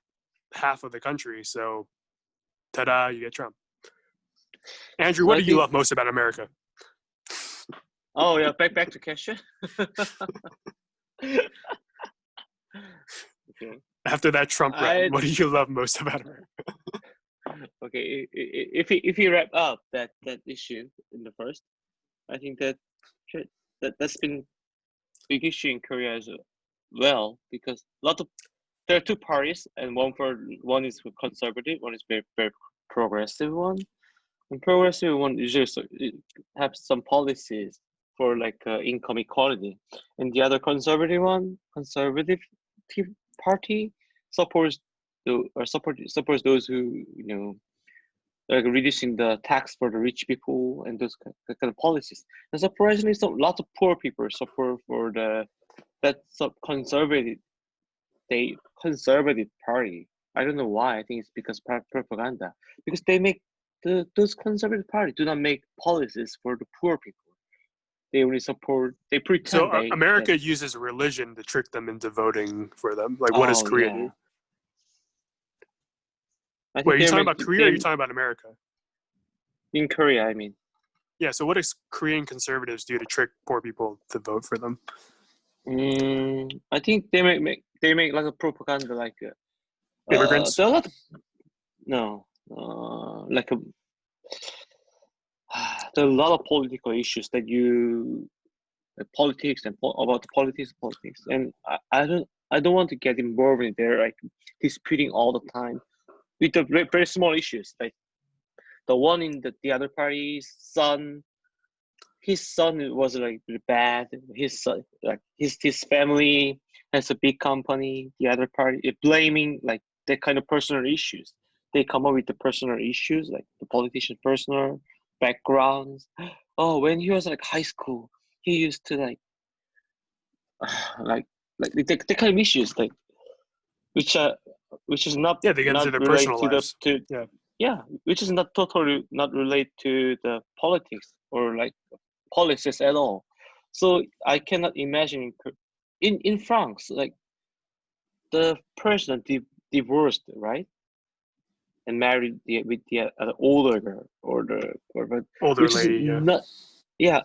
half of the country, so ta-da, you get Trump. Andrew, what do you love most about America? Oh yeah, back to question. Okay. After that Trump round, what do you love most about America? Okay, if you wrap up that issue in the first, I think that's been big issue in Korea as well, because there are two parties, and one is conservative, one is very very progressive one. And progressive one usually have some policies for like income equality, and the other conservative party supports those who like reducing the tax for the rich people and those kind of policies. And surprisingly, lots of poor people support for that conservative party. I don't know why. I think it's because propaganda. Because they make those conservative parties do not make policies for the poor people. They only support. They pretend. So America uses religion to trick them into voting for them. Like, what does Korea do? Wait, are you talking about Korea or are you talking about America? In Korea, I mean. Yeah, so what does Korean conservatives do to trick poor people to vote for them? I think they make like a propaganda, like immigrants. There are a lot there are a lot of political issues that politics and about politics, and I don't want to get involved in there, like disputing all the time with the very small issues, like the one in the other party's son. His son was like really bad. His son, like his family has a big company. The other party blaming like that kind of personal issues. They come up with the personal issues, like the politician's personal backgrounds. Oh, when he was like high school, he used to like the kind of issues like which is not they get into their related personal lives. Which is not totally not related to the politics or like policies at all. So I cannot imagine in France, like the president divorced, right, and married with the older girl but older which lady. Is not,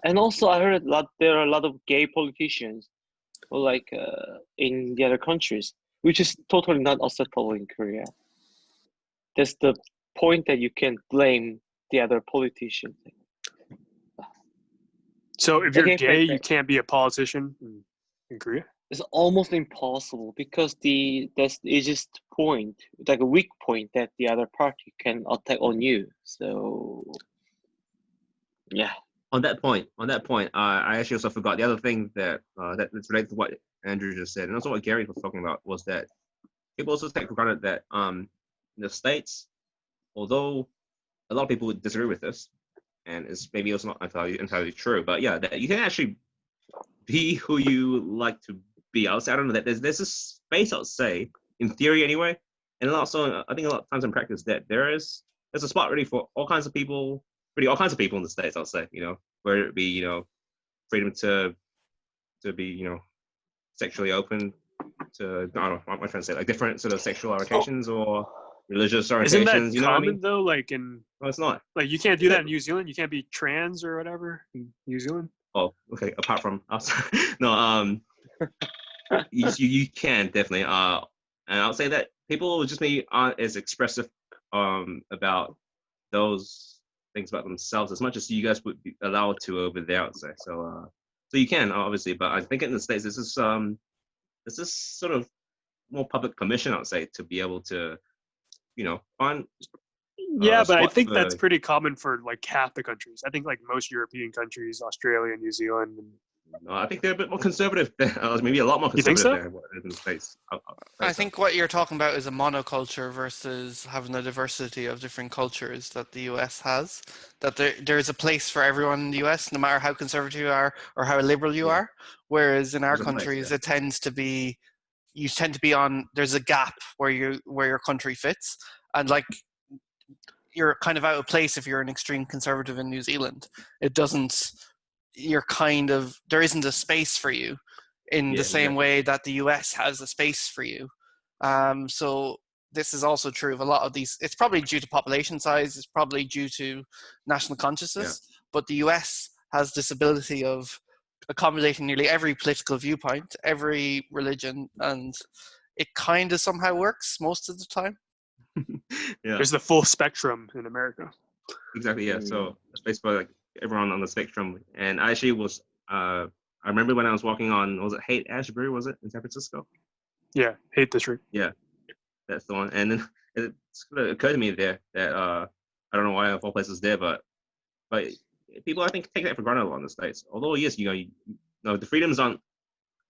and also I heard there are a lot of gay politicians, or like in the other countries, which is totally not acceptable in Korea. That's the point that you can blame the other politicians. So if you're gay, you can't be a politician in Korea? It's almost impossible, because that's the easiest point, like a weak point that the other party can attack on you. So yeah, on that point, I actually also forgot the other thing that's related to what Andrew just said, and also what Gary was talking about, was that people also take for granted that in the States, although a lot of people would disagree with this, and it's maybe also not entirely true, but yeah, that you can actually be who you like to be. I don't know, that there's this space, I'll say, in theory anyway, and also I think a lot of times in practice that there's a spot really for all kinds of people in the States, I'll say, whether it be, freedom to be, sexually open to, I don't know, what am I trying to say, like different sort of sexual orientations or religious orientations. Isn't that you know what I common mean? though? Like in No, it's not. like you can't do that in New Zealand. You can't be trans or whatever in New Zealand. Oh, okay. Apart from us, no. You can definitely. And I'll say that people just maybe aren't as expressive about those things about themselves as much as you guys would be allowed to over there, I'd say. So you can obviously, but I think in the States this is sort of more public permission, I'd say, to be able to, find. Yeah, but I think for, that's pretty common for like half the countries. I think like most European countries, Australia, New Zealand. I think they're a bit more conservative there. Maybe a lot more You think conservative so? there in the States. I think what you're talking about is a monoculture versus having a diversity of different cultures that the US has. That there is a place for everyone in the US, no matter how conservative you are or how liberal you are. Whereas in our There's a place, countries, yeah. it tends to be, you tend to be on, there's a gap where your country fits, and like you're kind of out of place if you're an extreme conservative in New Zealand. There isn't a space for you in the same way that the US has a space for you. So this is also true of a lot of these. It's probably due to population size. It's probably due to national consciousness. Yeah. But the US has this ability of accommodating nearly every political viewpoint, every religion, and it kind of somehow works most of the time. Yeah. There's the full spectrum in America. Exactly, yeah. So it's basically like everyone on the spectrum. And I actually was, I remember when I was walking on, was it Haight Ashbury, was it, in San Francisco? Yeah, Haight District. Yeah, that's the one. And then it occurred to me there that, I don't know why of all places there, but people, I think, take that for granted a lot in the States. Although, yes, the freedoms are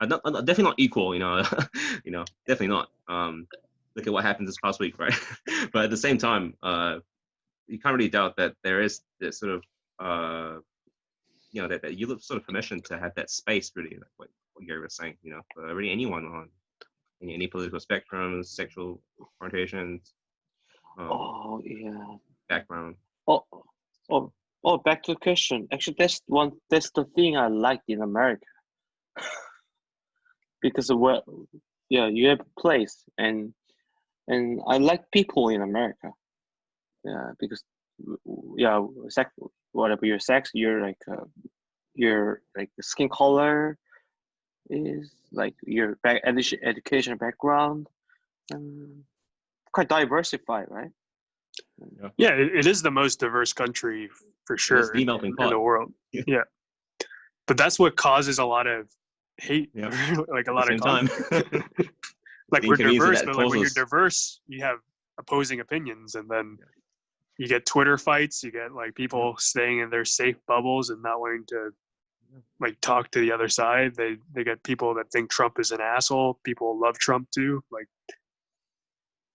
definitely not equal, definitely not. Look at what happened this past week, right? But at the same time, you can't really doubt that there is this sort of, that you look sort of permission to have that space, really, like what Gary was saying, for really anyone on any political spectrum, sexual orientations, background. Back to the question. Actually, that's the thing I liked in America. Because you have a place, and I like people in America. Yeah, because whatever your sex, your skin color is, like your education background, quite diversified, right? Yeah, it is the most diverse country for sure in the world. Yeah, but that's what causes a lot of hate. Yeah. Like a lot of conflict. Like we're diverse, but like when you're diverse, you have opposing opinions, and then you get Twitter fights. You get like people staying in their safe bubbles and not wanting to like talk to the other side. They get people that think Trump is an asshole. People love Trump too. Like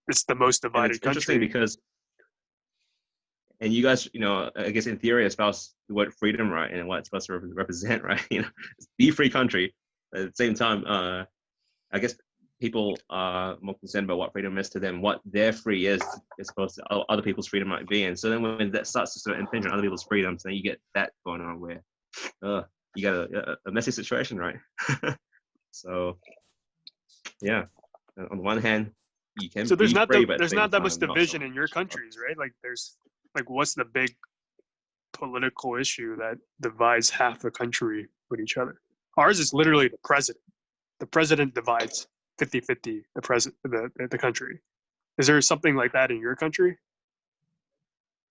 it's the most divided country. Interesting because, and you guys, I guess in theory espouse the word freedom, right, and what it's supposed to represent, right? It's the free country. At the same time, I guess people are more concerned about what freedom is to them, what their free is as opposed to other people's freedom might be. And so then when that starts to sort of impinge on other people's freedoms, then you get that going on where you got a messy situation, right? So, yeah. On the one hand, you can. So there's not free, there's not that much division in your countries, right? Like there's like what's the big political issue that divides half the country with each other? Ours is literally the president. The president divides 50-50 the country. Is there something like that in your country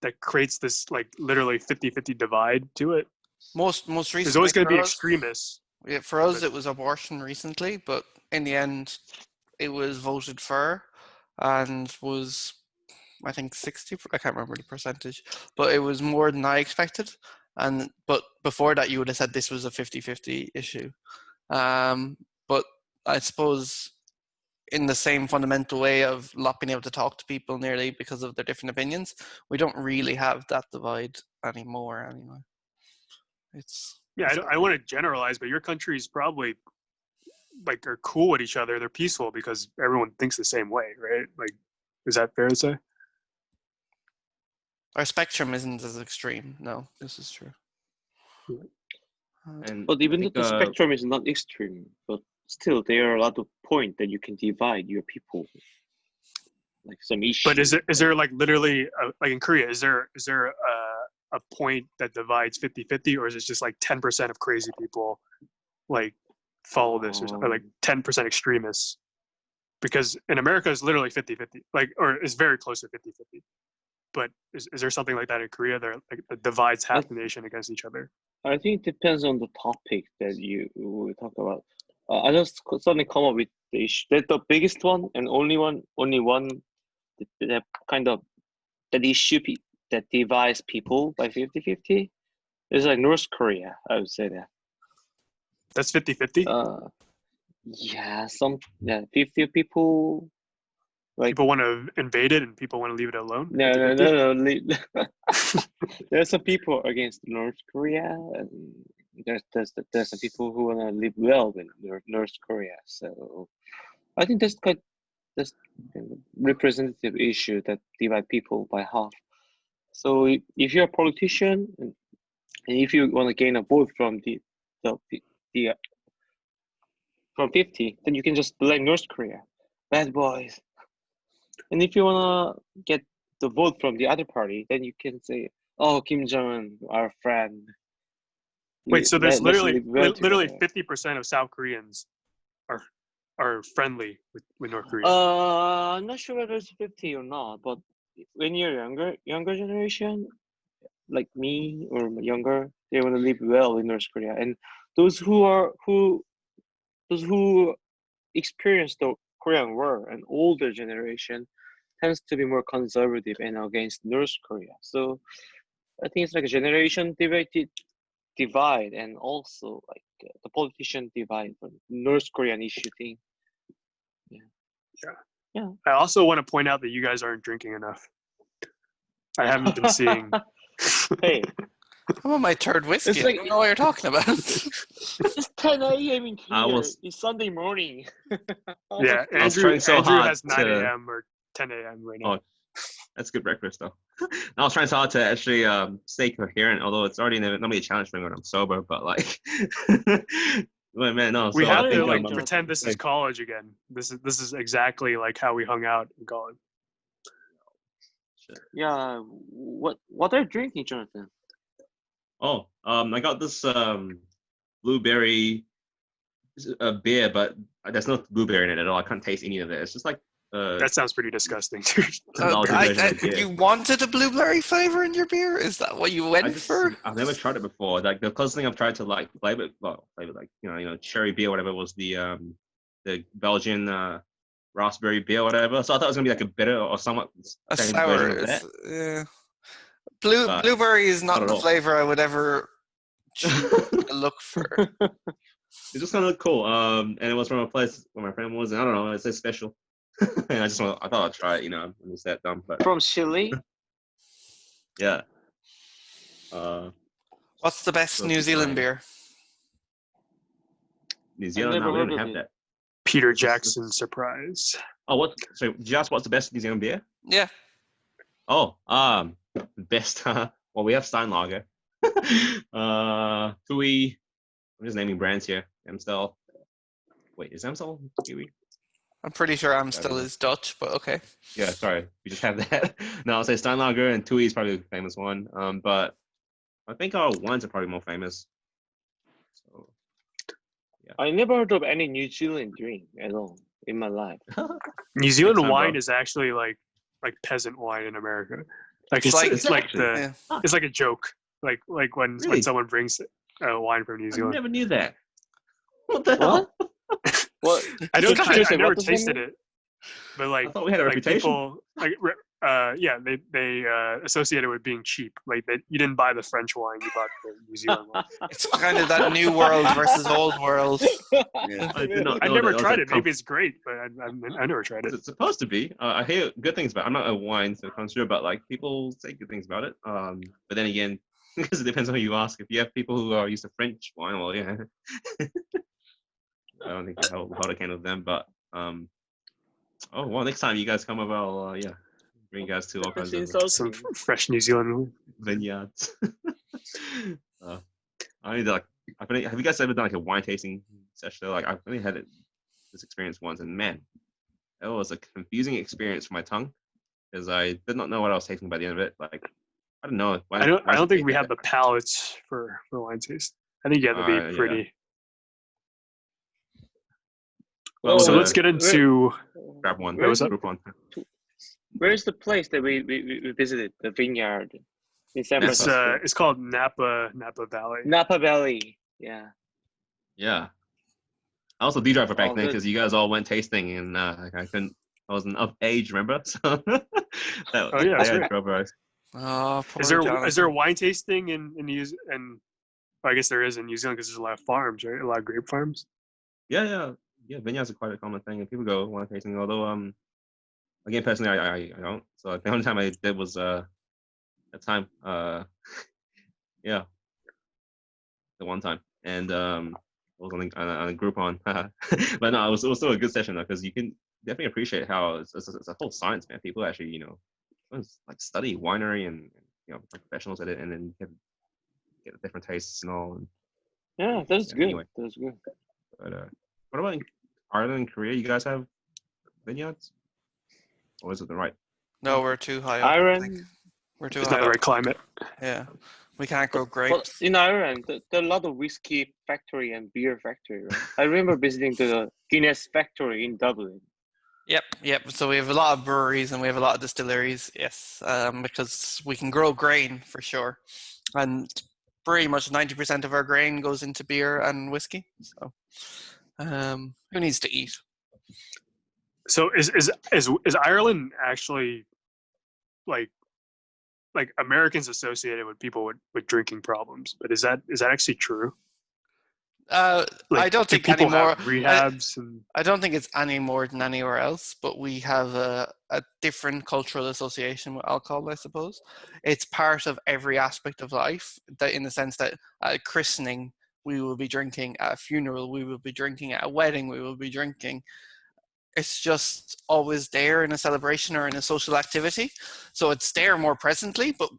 that creates this like literally 50-50 divide to it? Most recently, there's always going to be extremists. Yeah, for us it was abortion recently, but in the end it was voted for and was, I think, 60. I can't remember the percentage, but it was more than I expected. But before that, you would have said this was a 50-50 issue. But I suppose in the same fundamental way of not being able to talk to people nearly because of their different opinions, we don't really have that divide anymore anyway. Yeah, I don't want to generalize, but your country's probably like are cool with each other. They're peaceful because everyone thinks the same way, right? Like, is that fair to say? Our spectrum isn't as extreme. No, this is true. And But even I though think, the spectrum is not extreme, but still there are a lot of points that you can divide your people, like some issues. But is there like literally like in Korea, is there a point that divides 50-50, or is it just like 10% of crazy people like follow this, or something, like 10% extremists? Because in America it's literally 50-50, like, or it's very close to 50-50. But is there something like that in Korea that like divides half the nation against each other? I think it depends on the topic that we talk about. I just suddenly come up with the issue. The biggest one and only one that kind of that issue that divides people by 50-50 is like North Korea. I would say that. That's 50-50? Yeah, 50 people. Like, people want to invade it and people want to leave it alone? No. 50-50? There's some people against North Korea, and there's some people who want to live well with North Korea. So I think that's representative issue that divide people by half. So if you're a politician and if you want to gain a vote from from 50, then you can just blame North Korea, bad boys. And if you want to get the vote from the other party, then you can say, "Oh, Kim Jong-un, our friend." Wait, so there's literally 50% 50% of South Koreans are friendly with North Korea. I'm not sure whether it's 50 or not, but when you're younger generation, like me or younger, they want to live well in North Korea, and those who experience the Korean War, an older generation, tends to be more conservative and against North Korea. So I think it's like a generation divide, and also like the politician divide for North Korean issue thing. Yeah. I also want to point out that you guys aren't drinking enough. I haven't been seeing. Hey, I'm on my third whiskey. It's like- I don't know what you're talking about. it's 10 a.m. in I here. was- It's Sunday morning. Yeah, I was Andrew trying so hard has 9 to- a.m. or 10 a.m. right now. Oh, that's good breakfast though. I was trying so hard to actually stay coherent, although it's already not be a challenge for me when I'm sober. But like, but man, no. We so I have to think, like I'm- pretend this is college again. This is exactly like how we hung out in college. Yeah. What are you drinking, Jonathan? Oh, I got this blueberry beer, but there's no blueberry in it at all. I can't taste any of it. It's just like That sounds pretty disgusting, dude. technology version of beer. You wanted a blueberry flavor in your beer? Is that what you went for? I've never tried it before. Like the closest thing I've tried to like flavor like cherry beer, whatever, was the Belgian raspberry beer, whatever. So I thought it was gonna be like a bitter or somewhat A strange sour. version of that. Yeah. But Blueberry is not not at the all. flavor I would ever look for. It just kind of looked cool. And it was from a place where my friend was. And I don't know. It's a special. And I thought I'd try it. When it's that dumb. But From Chile? yeah. What's the best So New Zealand fine. beer? New Zealand. never No, we heard don't of have it. that. Peter Jackson surprise. Oh, what? So did you ask what's the best New Zealand beer? Yeah. Oh, best. Well, we have Steinlager. Tui. I'm just naming brands here. Amstel. Wait, is Amstel Kiwi? I'm pretty sure Amstel know. is Dutch, but okay. Yeah, sorry, we just have that. No, I'll say Steinlager and Tui is probably the famous one. But I think our wines are probably more famous. So I never heard of any New Zealand drink at all in my life. New Zealand Next time, wine bro. is actually like peasant wine in America. Like It's like- it's like Exactly. Yeah. it's like a joke. Like when Really? someone brings wine from New I Zealand. never knew that. What the hell? What? I don't. So I seriously, never what does that tasted mean? it, but like I thought we had a like reputation. people like they associate it with being cheap. Like you didn't buy the French wine, you bought the New Zealand one. It's kind of that new world versus old world. Yeah. I did not I know never that was tried a it. Maybe it's great, but I never tried it. It's supposed to be. I hear good things about it. I'm not a wine connoisseur, but like people say good things about it. But then again, because it depends on who you ask. If you have people who are used to French wine, well, yeah. I don't think I hold a can of them, but oh well, next time you guys come over, I'll bring you guys to all kinds of Some fresh New Zealand. vineyards. I need to, like, have you guys ever done like a wine tasting session? Like I've only had this experience once, and man, it was a confusing experience for my tongue because I did not know what I was tasting by the end of it. Like I don't know. I don't think we have the palates for wine taste. I think you have to be pretty. Well, so let's get into grab one. Where was that? Group one. Where's the place that we visited? The vineyard in San It's Francisco. it's called Napa Valley. Napa Valley. Yeah. Yeah. I also D-driver back Oh, then good. because you guys all went tasting and I couldn't. I wasn't of age, remember? So Oh, yeah, that's right. drove us. Oh, poor Is there Jonathan. wine tasting in I guess there is in New Zealand because there's a lot of farms, right? A lot of grape farms. Yeah. Vineyards are quite a common thing, and people go wine tasting. Although, again, personally, I don't. So the only time I did was at time, the one time, and I was on a Groupon. But no, it was still a good session though, because you can definitely appreciate how it's a whole science, man. People actually, like study winery and like professionals at it, and then get different tastes and all. And, Yeah, that's good. anyway. That's good. But what about in Ireland and Korea? You guys have vineyards, or is it the right? No, we're too high up. I think. Ireland. We're too It's high not the up. right climate. Yeah, we can't grow Well, grapes. in Ireland, there are a lot of whiskey factory and beer factory. Right? I remember visiting the Guinness factory in Dublin. Yep. So we have a lot of breweries and we have a lot of distilleries. Yes, because we can grow grain for sure, and pretty much 90% of our grain goes into beer and whiskey. So, who needs to eat? So is Ireland actually like Americans associated with people with drinking problems? But is that actually true? I don't do think people anymore. have rehabs and I don't think it's any more than anywhere else, but we have a different cultural association with alcohol, I suppose. It's part of every aspect of life, that in the sense that at a christening, we will be drinking, at a funeral, we will be drinking, at a wedding, we will be drinking. It's just always there in a celebration or in a social activity. So it's there more presently, but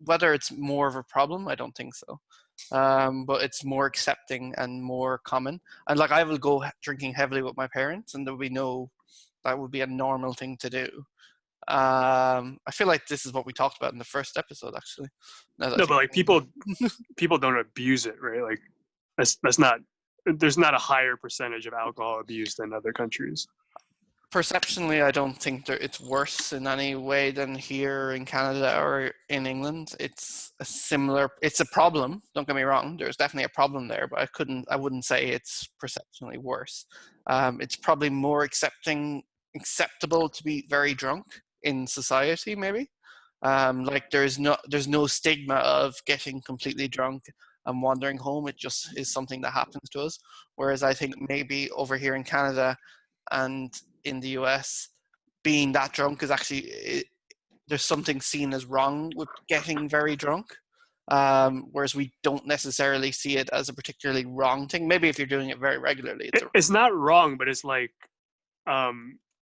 whether it's more of a problem, I don't think so. But it's more accepting and more common. And like I will go drinking heavily with my parents, and there would be that would be a normal thing to do. I feel like this is what we talked about in the first episode, actually. no, but like people don't abuse it, right? Like that's not. There's not a higher percentage of alcohol abuse than other countries. Perceptionally, I don't think it's worse in any way than here in Canada or in England. It's a problem. Don't get me wrong. There's definitely a problem there, but I wouldn't say it's perceptionally worse. It's probably more acceptable to be very drunk in society, maybe. Like there's no stigma of getting completely drunk and wandering home. It just is something that happens to us. Whereas I think maybe over here in Canada and in the US, being that drunk is actually, there's something seen as wrong with getting very drunk, whereas we don't necessarily see it as a particularly wrong thing. Maybe if you're doing it very regularly, It's not wrong, but it's like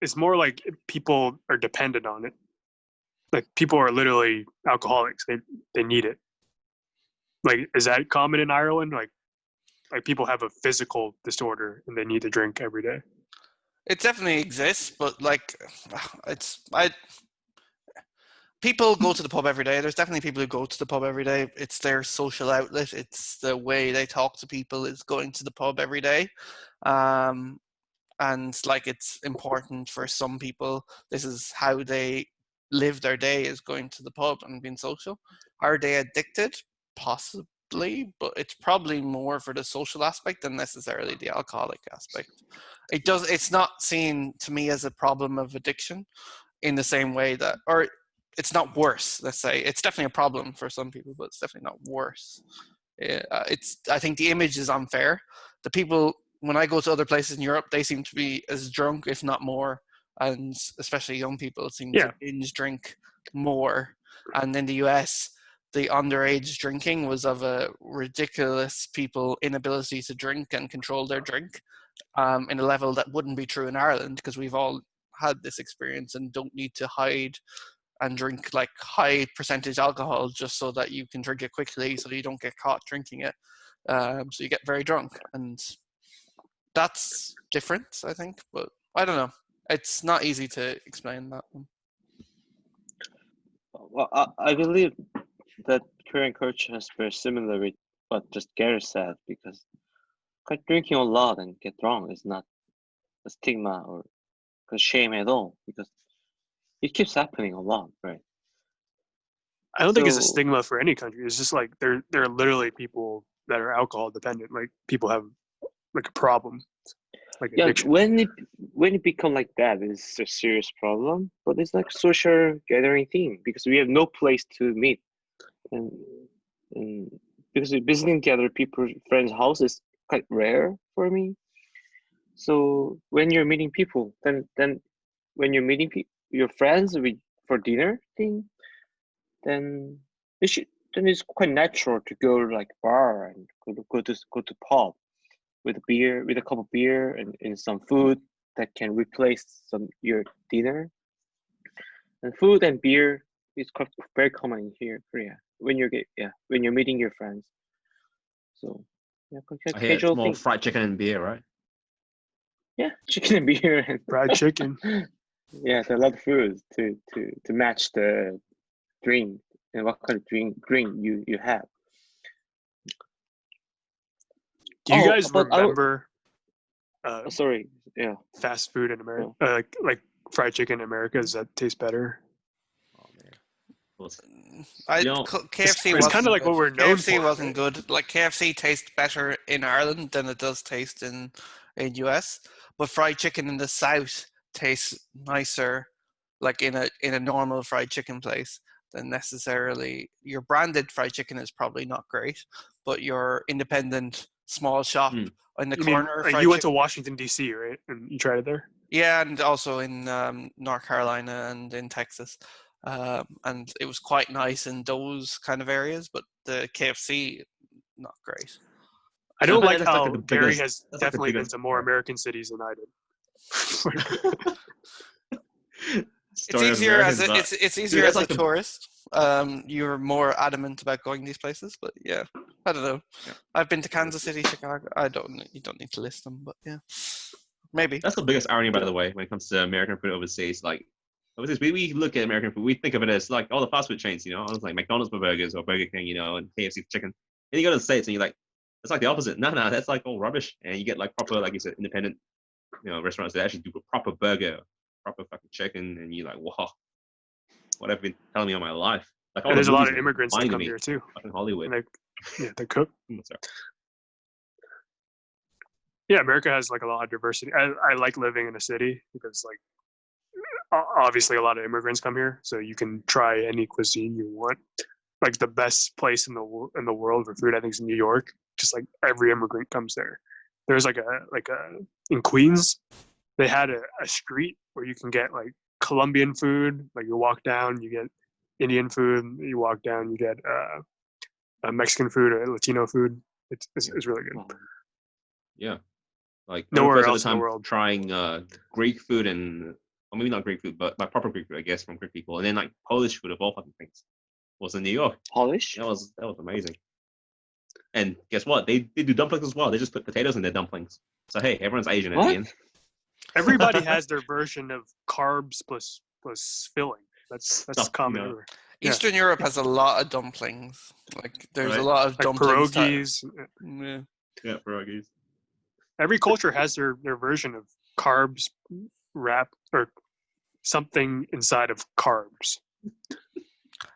it's more like people are dependent on it. Like people are literally alcoholics. They need it. Like, is that common in Ireland? Like people have a physical disorder and they need to drink every day. It definitely exists, but like people go to the pub every day. There's definitely people who go to the pub every day. It's their social outlet. It's the way they talk to people, is going to the pub every day. And like it's important for some people. This is how they live their day, is going to the pub and being social. Are they addicted? Possibly, but it's probably more for the social aspect than necessarily the alcoholic aspect. It's not seen to me as a problem of addiction in the same way that, or it's not worse. Let's say it's definitely a problem for some people, but it's definitely not worse. I think the image is unfair. The people, when I go to other places in Europe, they seem to be as drunk, if not more, and especially young people seem Yeah. to binge drink more. And in the US, the underage drinking was of a ridiculous people inability to drink and control their drink in a level that wouldn't be true in Ireland, because we've all had this experience and don't need to hide and drink like high percentage alcohol just so that you can drink it quickly so that you don't get caught drinking it. So you get very drunk, and that's different, I think. But I don't know. It's not easy to explain that one. Well, I believe that Korean culture is very similar with what just Gary said, because drinking a lot and get drunk is not a stigma or a shame at all, because it keeps happening a lot, right? I don't think it's a So- stigma for any country. It's just like there are literally people that are alcohol dependent. Like people have like a problem, like Yeah, addiction. when it become like that, it's a serious problem. But it's like social gathering thing, because we have no place to meet, and because visiting the other people's friends' house is quite rare for me. So when you're meeting people, then when you're meeting your friends for dinner thing, then it's quite natural to go to like bar and go to pub with a cup of beer and some food that can replace your dinner. And food and beer is very common in here in Korea when you're meeting your friends. So yeah, I hear it's casual more thing. fried chicken and beer, right? Yeah, chicken and beer and Fried chicken. yeah, there are a lot of foods to match the drink and what kind of drink you have. Do you guys but remember sorry, yeah. fast food in America? Like fried chicken in America, does that taste better? Oh man. Well, KFC It's wasn't kind of like good. what we're known KFC for. wasn't right? good. Like KFC tastes better in Ireland than it does taste in US. But fried chicken in the South tastes nicer, like in a normal fried chicken place, than necessarily your branded fried chicken is probably not great, but your independent small shop Mm. in the You mean corner like fried you went to chicken. Washington D.C., right? And you tried it there? Yeah, and also in North Carolina and in Texas. And it was quite nice in those kind of areas, but the KFC, not great. I don't like That's like how the Gary biggest- has that's like the definitely been biggest- to more yeah. American cities than I did. It's Story of easier Americans, as but- it's easier that's as like a a- tourist. You're more adamant about going these places, but yeah, I don't know. Yeah. I've been to Kansas City, Chicago. You don't need to list them, but yeah, maybe. That's the biggest irony, by the way, when it comes to American food overseas. Like overseas, we look at American food, we think of it as like all the fast food chains, it's like McDonald's for burgers or Burger King, and KFC for chicken. And you go to the States and you're like, it's like the opposite. No, that's like all rubbish. And you get like proper, like you said, independent, restaurants that actually do a proper burger, proper fucking chicken, and you're like, wow, what have you been telling me all my life? Like all And the there's a lot movies of are immigrants that lying to come me. here too. Fucking Hollywood. And they cook. Sorry. Yeah, America has like a lot of diversity. I like living in a city because like obviously a lot of immigrants come here, so you can try any cuisine you want. Like the best place in the world for food, I think, is New York. Just like every immigrant comes there. There's like a in Queens, they had a street where you can get like Colombian food. Like you walk down, you get Indian food. You walk down, you get Mexican food or Latino food. It's really good. Yeah. Like Nowhere at else the in the time world. trying Greek food or maybe not Greek food, but like proper Greek food, I guess, from Greek people, and then like Polish food of all fucking things was in New York. Polish? That was amazing. And guess what? They do dumplings as well. They just put potatoes in their dumplings. So hey, everyone's Asian at the end. Everybody has their version of carbs plus filling. That's Stuff, common everywhere. Yeah. Eastern Europe has a lot of dumplings. Like there's a Right. lot of Like dumplings. pierogies. Yeah. Yeah, pierogies. Every culture has their version of carbs wrapped or something inside of carbs.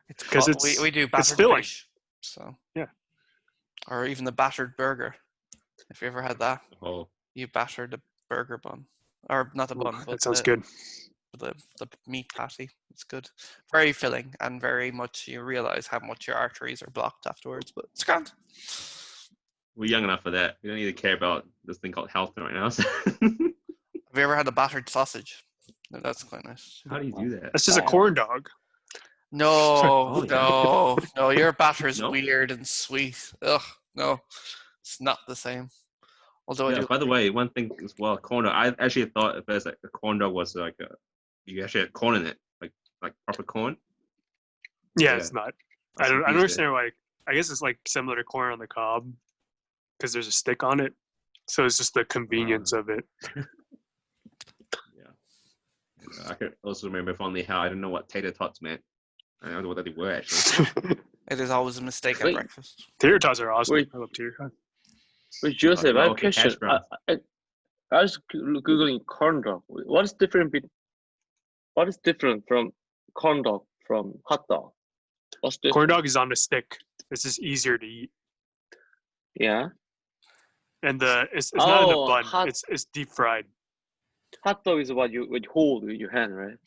It's 'Cause called, it's- we do it's battered filling. fish. So Yeah. Or even the battered burger. If you ever had that, Oh, you batter the burger bun, or not the Ooh, bun, but that sounds good. the meat patty. It's good, very filling, and very much you realize how much your arteries are blocked afterwards. But it's grand. We're young enough for that. We don't need to care about this thing called health right now. So. Have you ever had a battered sausage? No, that's quite nice. How do you do that? That's just a corn dog. No, Oh, yeah. no. Your batter's No? weird and sweet. Ugh, no, it's not the same. Although I Yeah, do. by the way, one thing as well, corn dog. I actually thought at first like a corn dog was like you actually had corn in it, like proper corn. Yeah, Yeah. it's not. I I was don't confused there. understand why. I guess it's like similar to corn on the cob because there's a stick on it. So it's just the convenience of it. Yeah. I could also remember fondly how I didn't know what tater tots meant. I don't know what they were actually. It is always a mistake at Wait. breakfast. Tater tots are awesome. Wait. I love tater tots. Wait, Joseph, I have a Okay, question. hash browns. I was googling corn dog. What is different? What is different from corn dog from hot dog? What's different? Corn dog is on a stick. It's just easier to eat. Yeah, And it's not in a Oh, bun. hot- It's deep fried. hot dog is what you hold with your hand, right?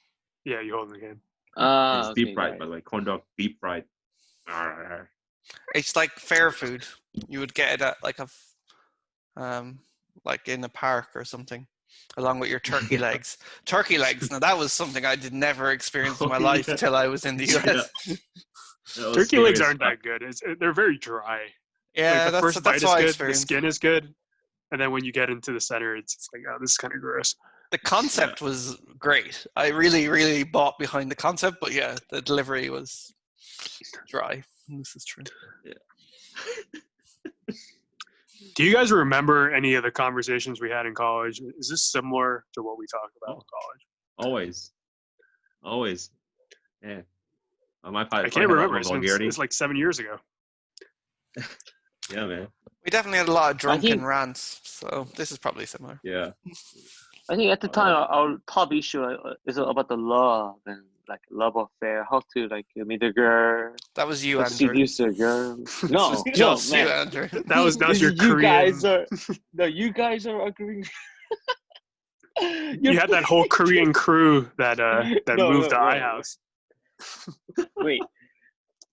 Yeah, you hold it again. Ah, It's deep okay, fried, got by it. the way. Corn dog deep fried. Arr. It's like fair food. You would get it at like in a park or something, along with your turkey legs. Turkey legs. Now that was something I did never experience in my Oh, life yeah. till I was in the US. That was Turkey legs scary aren't as that good. They're very dry. Yeah, Like the first that's bite what I is good. The experienced. skin is good. And then when you get into the center, it's like, oh, this is kind of gross. The concept was great. I really, really bought behind the concept, but yeah, the delivery was dry. This is true. Do you guys remember any of the conversations we had in college? Is this similar to what we talked about in college? Always. Yeah. On my part, I can't remember. vulgarity. It's like 7 years ago. Yeah, man. We definitely had a lot of drunken think- rants, so this is probably similar. Yeah. I think at the time our top issue is about the love and like love affair, how to like meet a girl, That was you, how to Andrew. seduce a girl. No, This was no, just you, man. Andrew. That was This your is you Korean. guys are no, you guys are agreeing. You had that whole Korean crew that No, moved to no, no. iHouse. Wait,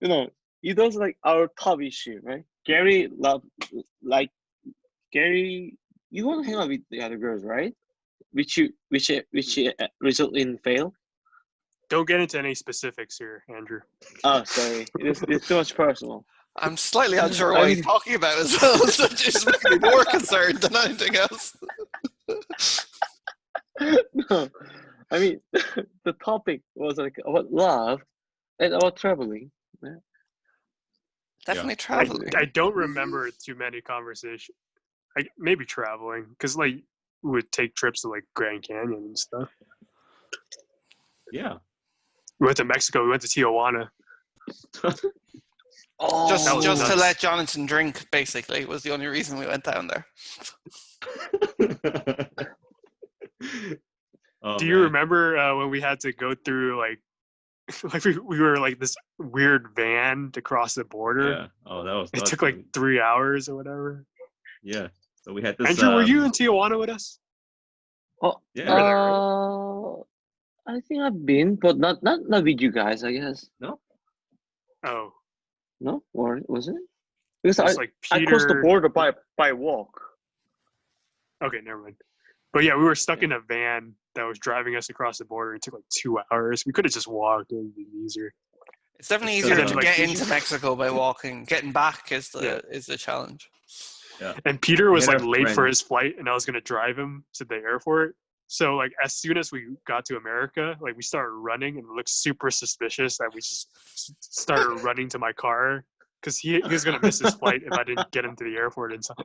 it was like our top issue, right? Gary Gary. You want to hang out with the other girls, right? Which result in fail. Don't get into any specifics here, Andrew. Oh, sorry, it's too much personal. I'm slightly unsure what he's talking about as well, so just makes me more concerned than anything else. No, I mean the topic was like about love and about traveling. Definitely traveling. I don't remember too many conversations. Maybe traveling, because like we would take trips to like Grand Canyon and stuff. Yeah. We went to Mexico. We went to Tijuana. Oh, Just That was to nuts. let Jonathan drink, basically, was the only reason we went down there. Oh, Do you man. remember when we had to go through like we were like this weird van to cross the border? Yeah. Oh, that was. It took like 3 hours or whatever. Yeah. So we had this. Andrew, were you in Tijuana with us? Yeah. I think I've been, but not with you guys. I guess Oh, no, or was it? Because it was like I Peter. crossed the border by walk. Okay, never mind. But yeah, we were stuck in a van that was driving us across the border. It took like 2 hours. We could have just walked. It would be easier. It's definitely It's easier because, to like, get into Mexico by walking. Getting back is Yeah. the challenge. And Peter was We had like our late for friend. his flight, and I was gonna drive him to the airport. So like as soon as we got to America, like we started running, and it looked super suspicious that we just started running to my car because he was gonna miss his flight if I didn't get him to the airport in time.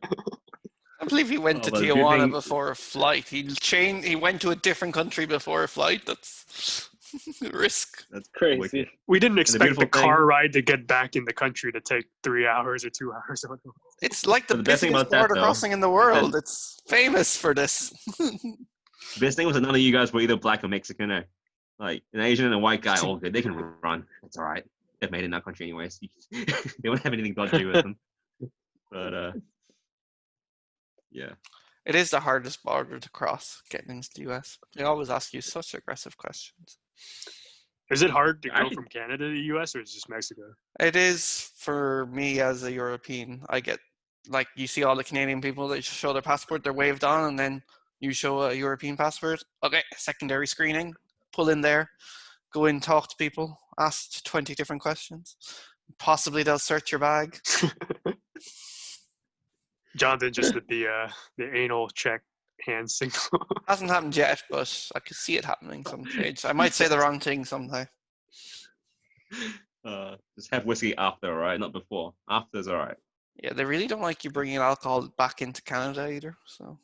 I believe he went to but the good Tijuana thing- before a flight. He went to a different country before a flight. That's a risk. That's Crazy. wicked. We didn't expect the beautiful car thing- ride to get back in the country to take 3 hours or 2 hours or whatever. It's like the But the best thing busiest about that, border though, crossing in the world. It's famous for this. The best thing was that none of you guys were either black or Mexican. Like an Asian and a white guy, all good. They can run. It's all right. They've made it in that country anyways. They won't have anything dodgy with them. But yeah. It is the hardest border to cross getting into the US. They always ask you such aggressive questions. Is it hard to go Actually- from Canada to the US or is it just Mexico? It is for me as a European. I get like you see all the Canadian people, they just show their passport, they're waved on, and then you show a European passport. Okay, secondary screening, pull in there, go in, talk to people, ask 20 different questions. Possibly they'll search your bag. Jonathan just did the anal check hand signal. Hasn't happened yet, but I could see it happening some stage. I might say the wrong thing sometime. Just have whiskey after, all right? Not before. After's all right. Yeah, they really don't like you bringing alcohol back into Canada either. So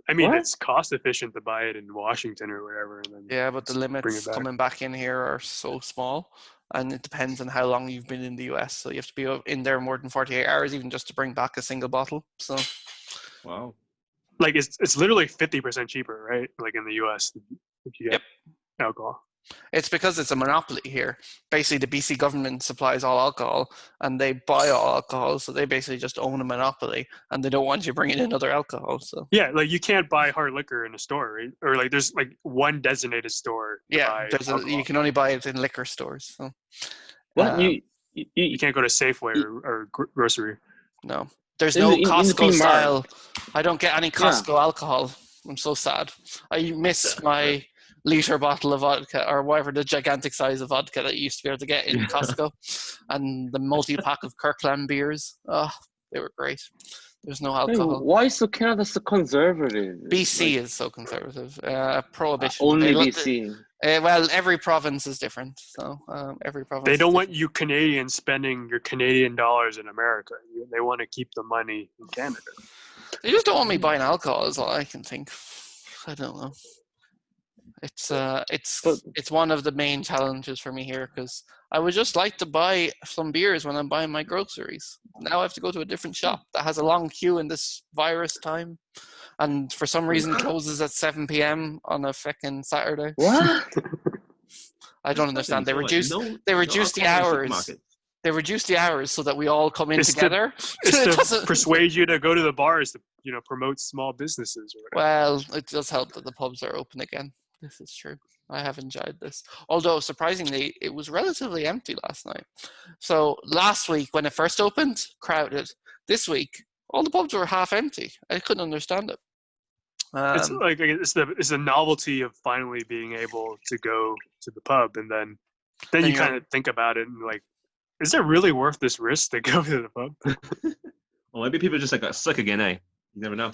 I mean, What? it's cost efficient to buy it in Washington or wherever, and then yeah, but the bring limits it back. coming back in here are so small, and it depends on how long you've been in the US. So you have to be in there more than 48 hours, even just to bring back a single bottle. So Wow. Like it's literally 50% cheaper, right? Like in the US, if you get alcohol. it's because it's a monopoly here. Basically, the BC government supplies all alcohol, and they buy all alcohol. So they basically just own a monopoly, and they don't want you bringing in other alcohol. So Yeah, like you can't buy hard liquor in a store, right? Or like there's like one designated store to yeah, buy you alcohol. can only buy it in liquor stores. So What Um, You can't go to Safeway or grocery. no, there's In no the- in the Costco P-Mart. style. I don't get any Costco alcohol. I'm so sad. I miss my liter bottle of vodka or whatever the gigantic size of vodka that you used to be able to get in Yeah. Costco, and the multi-pack of Kirkland beers. Oh, they were great. There's no Hey, alcohol. why is Canada so conservative? BC Like, is so conservative. Prohibition. only They lo- BC. well, every province is different. So every province. They is don't different. want you Canadians spending your Canadian dollars in America. They want to keep the money in Canada. They just don't want me buying alcohol. Is all I can think. I don't know. But- It's one of the main challenges for me here because I would just like to buy some beers when I'm buying my groceries. Now I have to go to a different shop that has a long queue in this virus time, and for some reason closes at 7 p.m. on a fucking Saturday. What? I don't understand. They So, like, reduced no- they no reduced the alcohol in hours. supermarkets. They reduced the hours so that we all come in It's to- together. It's It to doesn't- persuade you to go to the bars to promote small businesses or whatever. Well, it does help that the pubs are open again. This is true. I have enjoyed this. Although, surprisingly, it was relatively empty last night. So last week, when it first opened, crowded. This week, all the pubs were half empty. I couldn't understand it. It's like it's the novelty of finally being able to go to the pub, and then Then you you're- kind of think about it and like, is it really worth this risk to go to the pub? Well, maybe people just like got sick again, eh? You never know.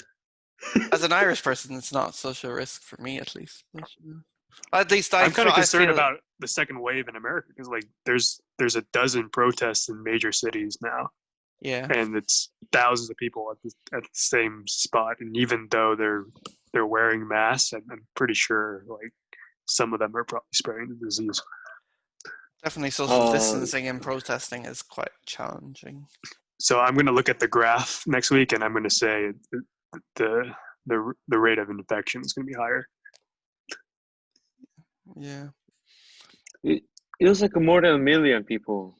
As an Irish person, it's not such a risk for me, at least. At least I'm kind of I concerned feel- about the second wave in America because like there's a dozen protests in major cities now, Yeah. and it's thousands of people at the same spot. And even though they're wearing masks, I'm pretty sure like some of them are probably spreading the disease. Definitely social Uh, distancing and protesting is quite challenging. So I'm going to look at the graph next week, and I'm going to say the rate of infection is going to be higher. Yeah. It was like more than 1 million people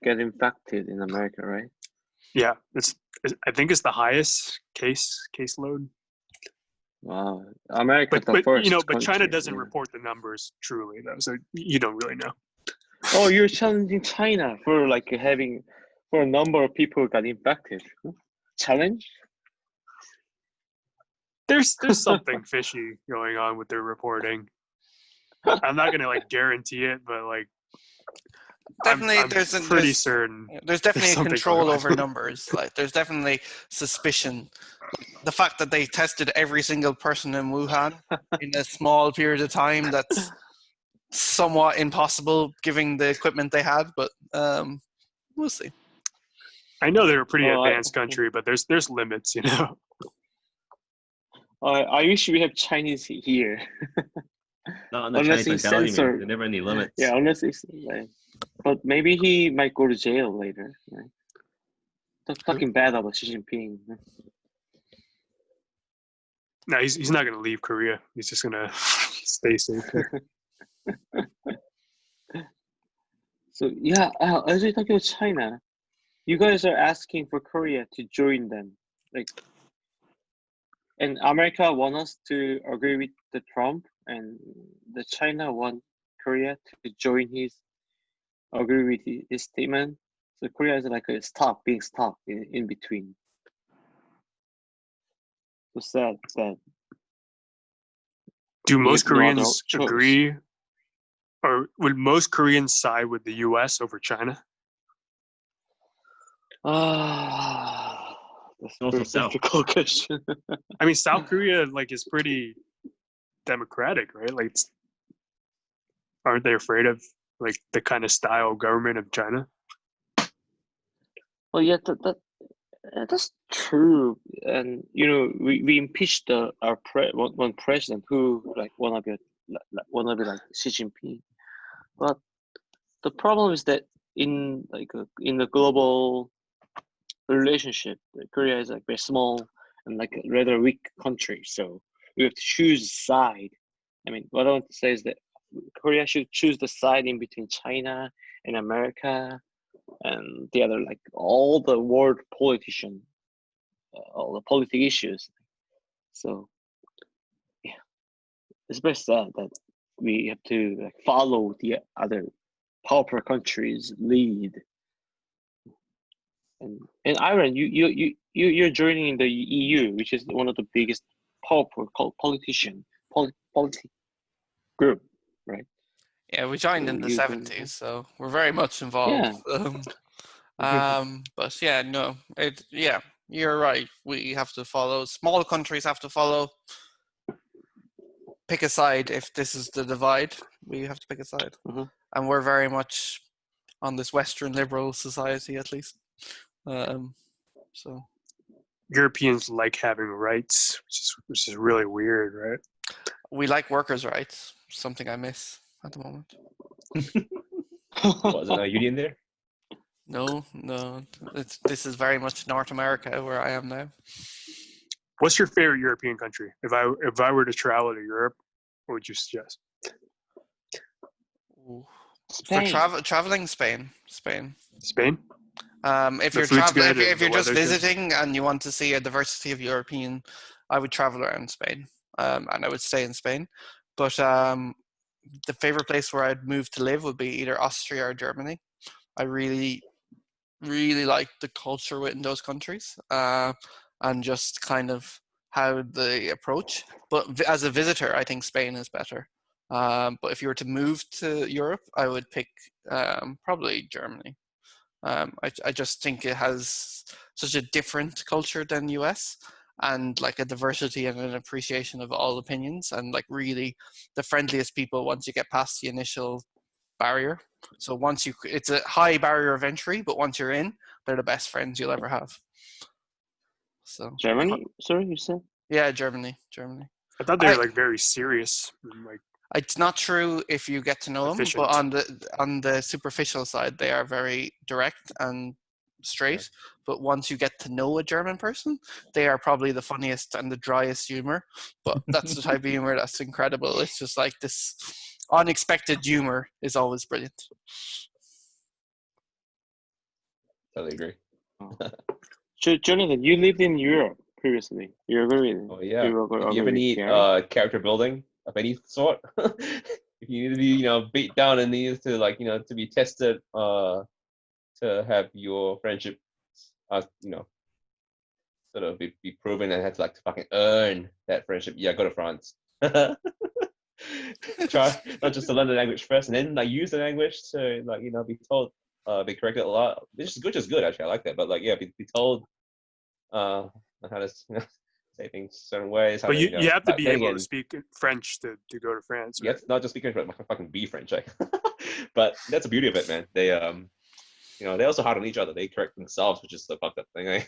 get infected in America, right? Yeah, I think it's the highest caseload. Wow, America the But first. but China country, doesn't yeah. report the numbers truly though, so you don't really know. Oh, you're challenging China for like having for a number of people got infected. Challenge? There's something fishy going on with their reporting. I'm not going to like guarantee it, but like Definitely, I'm pretty certain. there's definitely something control going on. over numbers. Like, there's definitely suspicion. The fact that they tested every single person in Wuhan in a small period of time, that's somewhat impossible given the equipment they had, but we'll see. I know they're a pretty Oh, advanced country, but there's limits, you know. I wish we have Chinese here. Not on the Unless Chinese he mentality, man. censor- There never any limits. Yeah, unless it's like, but maybe he might go to jail later. Right? That's talking bad about Xi Jinping. No, he's not going to leave Korea. He's just going to stay safe. So yeah, as we're talking about China, you guys are asking for Korea to join them. Like, and America want us to agree with the Trump, and the China want Korea to join his agree with his statement. So Korea is like a being stuck in between. So sad. Do We most have no other Koreans choice. agree, or would most Koreans side with the U.S. over China? That's a North or very south? difficult question. I mean, South Korea is pretty democratic, right? Like, aren't they afraid of like the kind of style of government of China? Well, yeah, that's true. And we impeached one president who like wanna be like Xi Jinping. But the problem is that in in the global relationship, Korea is like very small and like a rather weak country. So we have to choose a side. I mean, what I want to say is that Korea should choose the side in between China and America and the other, like all the world politician, all the politic issues. So yeah, it's very sad that we have to like follow the other powerful countries' lead. And Iran, you're joining the EU, which is one of the biggest powerful politic group, right? Yeah, we joined So in the you join, 70s, so we're very much involved. yeah. But yeah, no, yeah, you're right. We have to follow. Small countries have to follow. Pick a side if this is the divide. We have to pick a side, Mhm. and we're very much on this Western liberal society, at least. So Europeans like having rights, which is really weird, right? we like workers' rights. Something I miss at the moment. Wasn't a union there? No, this is very much North America where I am now. What's your favorite European country? If I were to travel to Europe, what would you suggest? Ooh. Spain. For traveling, Spain. Spain? If The you're food's traveling, good and if the you're just weather's good? visiting and you want to see a diversity of European, I would travel around Spain, and I would stay in Spain. But the favorite place where I'd move to live would be either Austria or Germany. I really, really like the culture within those countries, and just kind of how they approach. But as a visitor, I think Spain is better. But if you were to move to Europe, I would pick probably Germany. I just think it has such a different culture than US, and like a diversity and an appreciation of all opinions, and like really the friendliest people once you get past the initial barrier. So it's a high barrier of entry, but once you're in, they're the best friends you'll ever have. So Germany? Sorry, you said? yeah, Germany. I thought they were like very serious, and, like It's not true if you get to know them, but efficient. on the superficial side, they are very direct and straight. But once you get to know a German person, they are probably the funniest and the driest humor. But that's the type of humor that's incredible. It's just like this unexpected humor is always brilliant. Totally agree. Jonathan, you lived in Europe previously. You agree with Oh yeah. You If you ever need Gary? character building of any sort, if you need to be beat down and needs to to be tested, to have your friendship sort of be proven and have to to fucking earn that friendship, yeah, go to France. Try not just to learn the language first and then use the language to be told, be corrected a lot, which is good actually. I like that. But be told how to say things certain ways. But you have to But be then able again, to speak French to go to France. you have to not just speak French, but fucking be French. But that's the beauty of it, man. They they're also hard on each other. They correct themselves, which is the fucked up thing.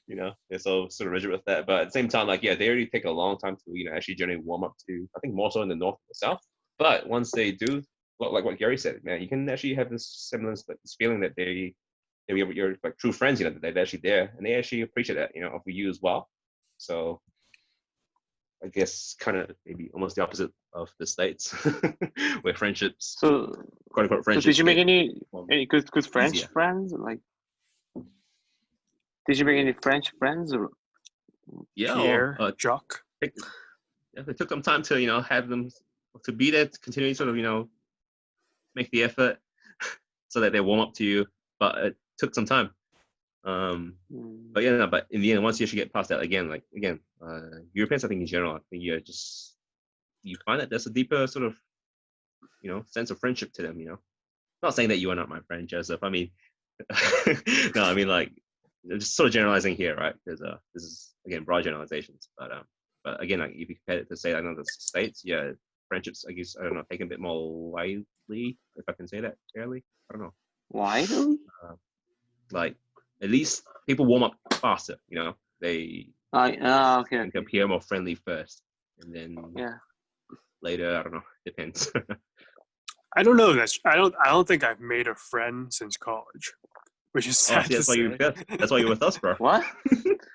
They're so sort of rigid with that. But at the same time, they already take a long time to actually generally warm up to. I think more so in the north and the south. But once they do, like what Gary said, man, you can actually have this semblance, this feeling that you're like true friends. That they're actually there and they actually appreciate that. Of you as well. So I guess kind of maybe almost the opposite of the States, where friendships, So, quote unquote so friendships. did you make any good French easier. friends? Like, did you make any French friends? Or Yeah, Pierre, or, Jacques. it took some time to have them to be there to continue sort of make the effort so that they warm up to you, but it took some time. But yeah, no, but in the end, once you actually get past that, Europeans, I think in general, I think you find that there's a deeper sort of sense of friendship to them. Not saying that you are not my friend, Joseph. I mean, no, I mean like just sort of generalizing here, right? Because this is again broad generalizations, but again, like if you compare it to say another states, yeah, friendships, I guess I don't know, taken a bit more widely, if I can say that fairly. I don't know. Widely? Like at least people warm up faster. They Okay. appear more friendly first, and then Yeah. later, I don't know, depends. I don't know. I don't think I've made a friend since college, which is sad See, to say. that's why you're with us, bro. What?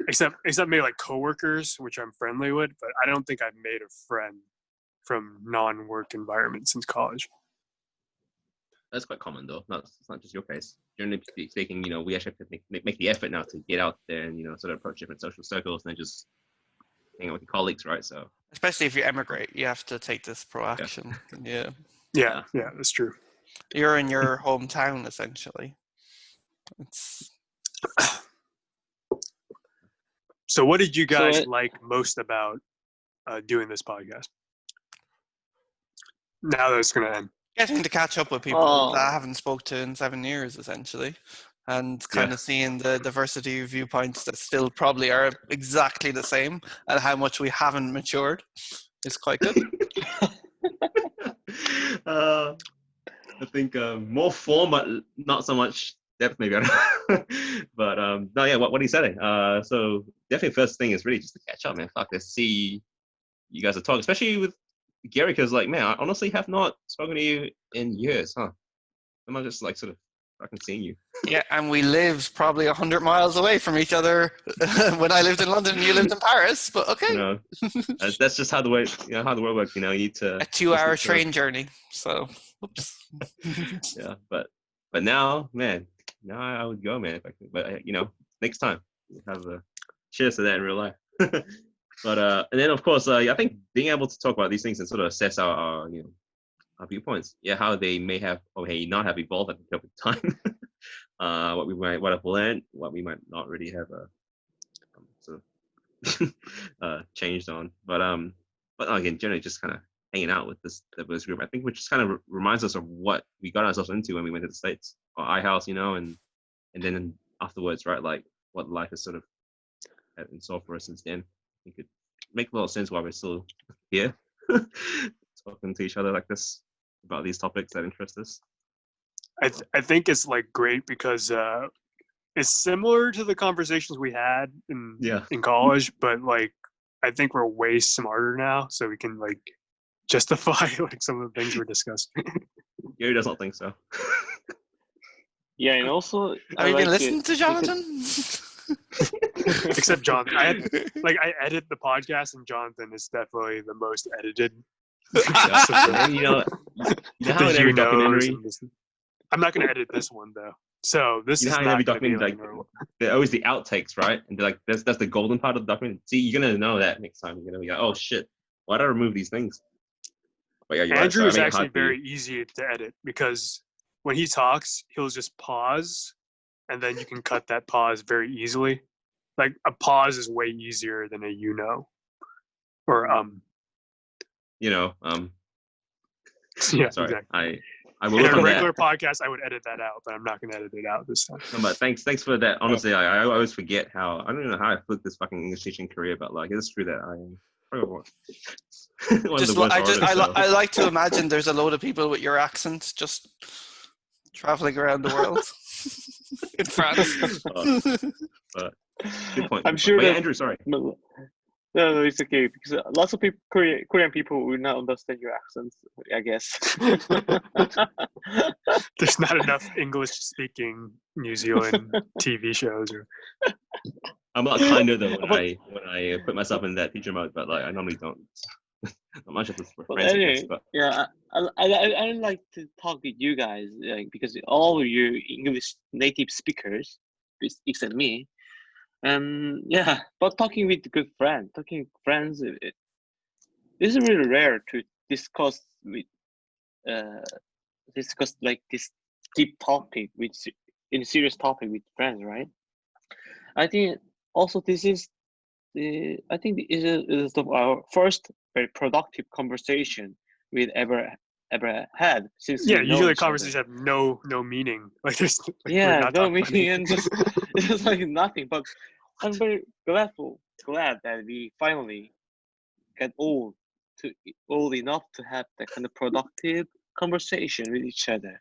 except maybe like coworkers, which I'm friendly with, but I don't think I've made a friend from non-work environment since college. That's quite common though. It's not just your case. Generally speaking, we actually have to make the effort now to get out there and sort of approach different social circles and then just hang out with your colleagues, right? So Especially if you emigrate, you have to take this proaction. Yeah. Yeah, that's true. You're in your hometown essentially. It's So what did you guys So like most about doing this podcast? Now that it's going to end. getting to catch up with people that I Oh. haven't spoke to in 7 years, essentially, and kind of seeing the diversity of viewpoints that still probably are exactly the same, and how much we haven't matured is quite good. I think more form, but not so much depth, maybe. I don't know. But no, yeah. What are you saying? So definitely, first thing is really just to catch up, man. Fuck, let's see you guys are talking, especially with Gary, because like, man, I honestly have not spoken to you in years, huh? Am I just like sort of fucking seeing you? Yeah, and we lived probably 100 miles away from each other when I lived in London and you lived in Paris. But okay, That's just how the way how the world works. You need to a 2-hour train journey. So, oops. Yeah, but now, man, now I would go, man. If I could, but next time we'll have a cheers to that in real life. But and then of course, I think being able to talk about these things and sort of assess our our viewpoints, how they may have or may not have evolved at the time. What we might have learned, what we might not really have sort of changed on. But again, generally just kind of hanging out with this diverse group, I think, which just kind of reminds us of what we got ourselves into when we went to the States or iHouse, and then afterwards, right? Like what life has sort of had in store for us since then. I think it make a lot of sense why we're still here talking to each other like this about these topics that interest us. I think it's like great because it's similar to the conversations we had in college, but like I think we're way smarter now, so we can like justify like some of the things we're discussing. Gary does not think so. Yeah, and also Have you been listening to Jonathan? Except Jonathan, I edit the podcast, and Jonathan is definitely the most edited. How in every documentary, I'm not going to edit this one though. So this is how in not every going to be documentary, like, they're always the outtakes, right? And they're like, that's the golden part of the document. See, you're gonna know that next time. You're gonna be like, oh shit, why did I remove these things? But yeah, Andrew is actually very easy to edit because when he talks, he'll just pause, and then you can cut that pause very easily. Like a pause is way easier than a or Yeah, sorry, exactly. I will in look a on regular that. podcast, I would edit that out, but I'm not going to edit it out this time. No, but thanks for that. Honestly, I always forget how I don't even know how I flipped this fucking English teaching career, but like it's true that I am probably one of the worst orators, I like to imagine there's a load of people with your accent just traveling around the world in France. But good point. I'm sure that that Andrew, sorry. No, it's okay because lots of people, Korean people, will not understand your accents. I guess there's not enough English-speaking New Zealand TV shows. I'm not kind of though when I put myself in that teacher mode, but like I normally don't. Not much of this for friends, anyway, I guess, but yeah, I like to talk with you guys because all of you English native speakers, except me. And yeah, but talking with good friends, this is really rare to discuss with discuss like this deep topic with in serious topic with friends, right? I think also this is I think it is our first very productive conversation we've ever had since Yeah, we know usually each other. conversations have no meaning. Like there's like we're Yeah, not no talking about meaning and anything. just like nothing. But I'm very glad that we finally get old enough to have that kind of productive conversation with each other.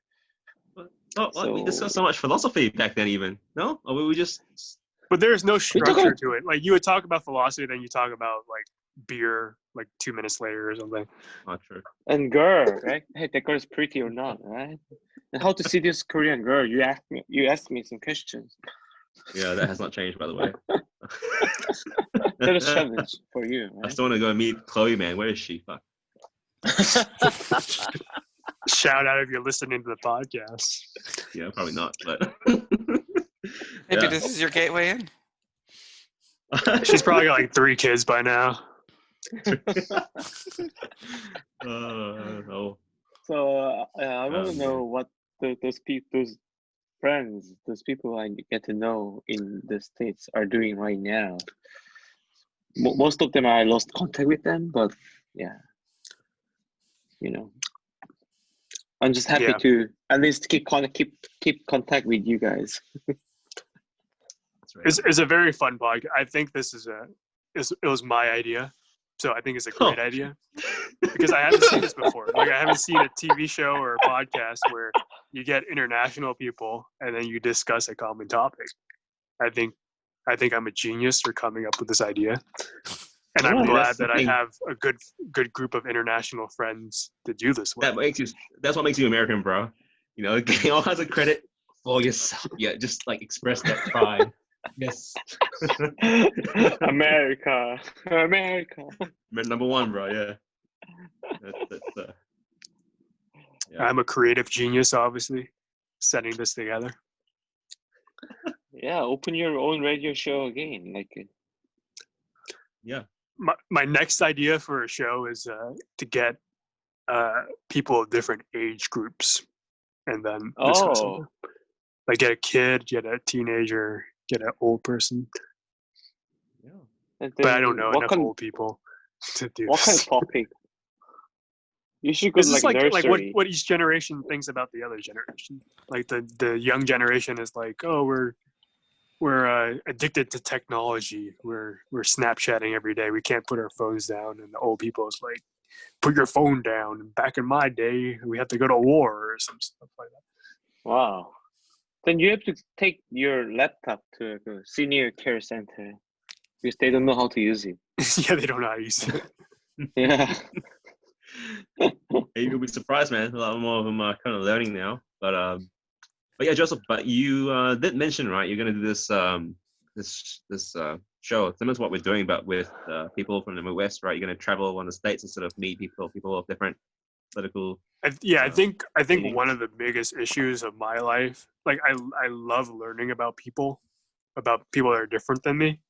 What we So discussed so much philosophy back then, even no, or we just But there's no we talk structure about to it. Like you would talk about philosophy, then you talk about like beer like 2 minutes later or something. not true. and girl, right? Hey, that girl is pretty or not, right? And how to see this Korean girl? You asked me some questions. Yeah, that has not changed, by the way. That is a challenge for you, I right? still want to go and meet Chloe, man. Where is she? Fuck. Shout out if you're listening to the podcast. Yeah, probably not, but Maybe yeah. this is your gateway in. She's probably got like 3 kids by now. Oh, So I want to man. know what those friends, those people I get to know in the States are doing right now. Most of them I lost contact with them, but yeah, you know, I'm just happy Yeah. to at least keep contact with you guys. That's right. It's a very fun podcast. I think this is it was my idea. So I think it's a great idea because I haven't seen this before. Like I haven't seen a TV show or a podcast where you get international people and then you discuss a common topic. I think I'm a genius for coming up with this idea. And I'm Yeah, glad that's the that I thing. have a good group of international friends to do this with. That's what makes you American, bro. You know, getting all kinds of credit for yourself. Yeah, just like express that pride. Yes. America. Number one, bro. Yeah. That's yeah. I'm a creative genius, obviously, setting this together. Yeah, open your own radio show again. Like, Yeah. My next idea for a show is to get people of different age groups and then discuss oh, them. Like get a kid, get a teenager, get an old person. Yeah. and But I then don't know enough old people to do what kind this. of topic? You should go It's to just like like nursery. what each generation thinks about the other generation. Like the young generation is like, oh, we're addicted to technology. We're Snapchatting every day. We can't put our phones down. And the old people is like, put your phone down. Back in my day, we had to go to war or some stuff like Wow. Then you have to take your laptop to a senior care center because they don't know how to use it. that. Yeah, they don't know how to use it. Yeah. You'll be surprised, man. A lot more of them are kind of learning now. But yeah, Joseph. But you did mention, right? You're gonna do this this show, similar to what we're doing, but with people from the Midwest, right? You're gonna travel around the states and sort of meet people of different political. I Yeah. think Meetings. one of the biggest issues of my life, like I love learning about people that are different than me,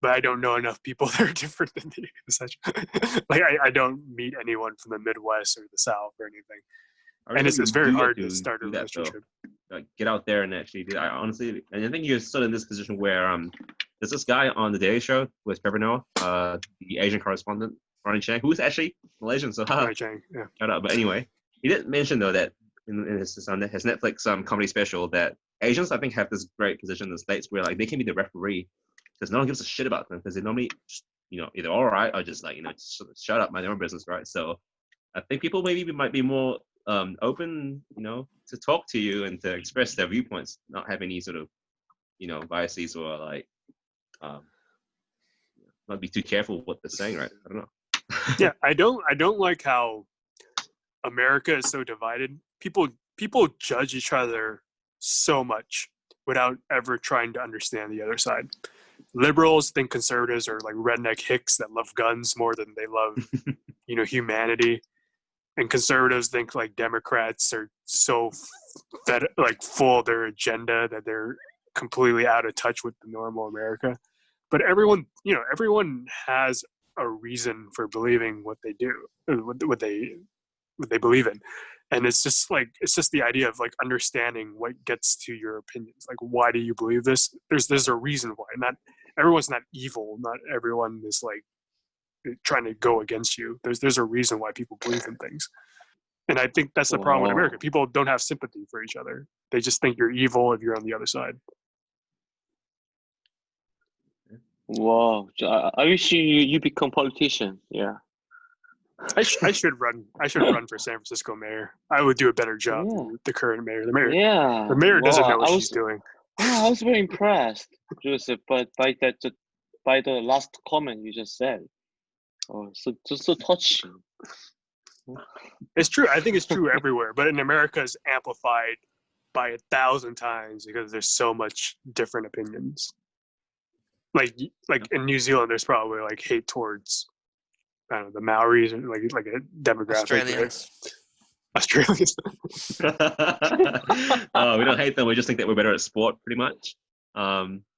but I don't know enough people that are different than me. Like I don't meet anyone from the Midwest or the South or anything, and it's very hard to start a relationship. Like, get out there and actually do that. I honestly, and I think you're still in this position where there's this guy on the Daily Show with Trevor Noah, the Asian correspondent, Ronnie Chang, who's actually Malaysian. So Right, Chang, yeah. shout out. But anyway, he did mention though that in his Netflix comedy special that Asians I think have this great position in the States where like they can be the referee because no one gives a shit about them because they normally just, either all right or just like just shut up, mind their own business, right? So I think people might be more open, to talk to you and to express their viewpoints, not have any sort of, biases or like, not be too careful what they're saying, right? I don't know. Yeah, I don't like how America is so divided. People judge each other so much without ever trying to understand the other side. Liberals think conservatives are like redneck hicks that love guns more than they love, humanity. And conservatives think like Democrats are so full of their agenda that they're completely out of touch with the normal America. But everyone has a reason for believing what they do, what they believe in. And it's just the idea of like understanding what gets to your opinions. Like, why do you believe this? There's a reason why. Not everyone's not evil. Not everyone is like trying to go against you. There's a reason why people believe in things. And I think that's the problem in America. People don't have sympathy for each other. They just think you're evil if you're on the other side. Wow. I wish you become politician. Yeah. I should run for San Francisco mayor. I would do a better job than the current mayor. The mayor doesn't know what she's doing. I was very impressed, Joseph, but by the last comment you just said. Oh, so touching. It's true. I think it's true everywhere, but in America, it's amplified by 1,000 times because there's so much different opinions. Like in New Zealand, there's probably like hate towards, I don't know, the Maoris, or like a demographic. Australians. We don't hate them. We just think that we're better at sport, pretty much.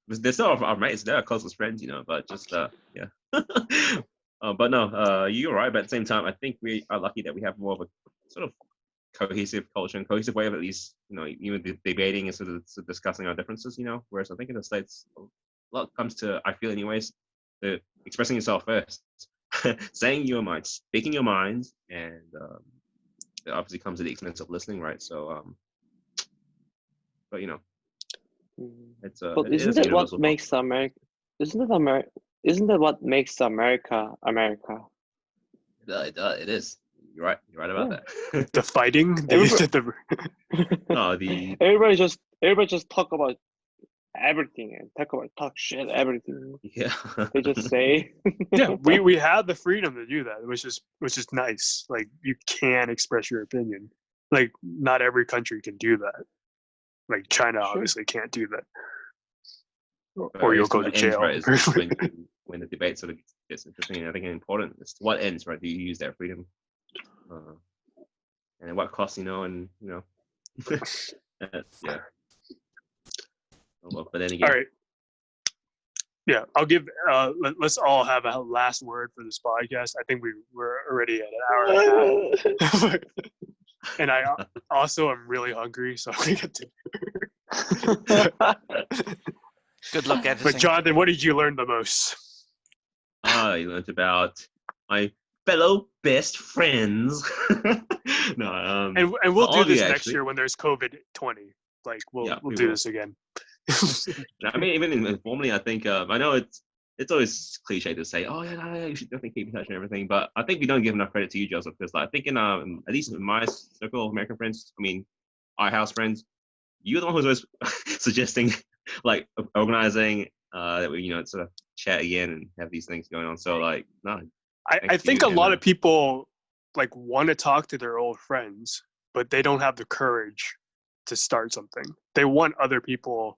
They're still our mates. They're our closest friends, but just yeah. But no, you're right. But at the same time, I think we are lucky that we have more of a sort of cohesive culture and cohesive way of at least, even debating and sort of discussing our differences, Whereas I think in the States, a lot comes to, I feel anyways, to expressing yourself first, saying your mind, speaking your mind, and it obviously comes at the expense of listening, right? So, but it's But isn't that what makes America? Isn't that what makes America America? It is. You're right. You're right about that. The fighting. Everybody just talk about everything and talk shit everything. Yeah. They just say. Yeah, we have the freedom to do that, which is nice. Like, you can express your opinion. Like, not every country can do that. Like, China obviously can't do that. Or you'll go to jail. Right, when the debate sort of gets interesting, and I think it's important. It's what ends, right? Do you use that freedom? And at what cost, and yeah. Well, but then again. All right. Yeah, I'll give. Let's all have a last word for this podcast. I think we're already at an hour and a half. And I also am really hungry, so I'm gonna get dinner. Good luck editing. But Jonathan, what did you learn the most? I learned about my fellow best friends. No, and we'll do this next year when there's COVID-20. Like, we'll do this again. I mean, even informally, I think I know it's always cliche to say, oh yeah, you should definitely keep in touch and everything, but I think we don't give enough credit to you, Joseph, because I think in at least in my circle of American friends, I mean, our house friends, you're the one who's always suggesting, like, organizing that we sort of chat again and have these things going on. So like, no, I think a lot of people like want to talk to their old friends, but they don't have the courage to start something. They want other people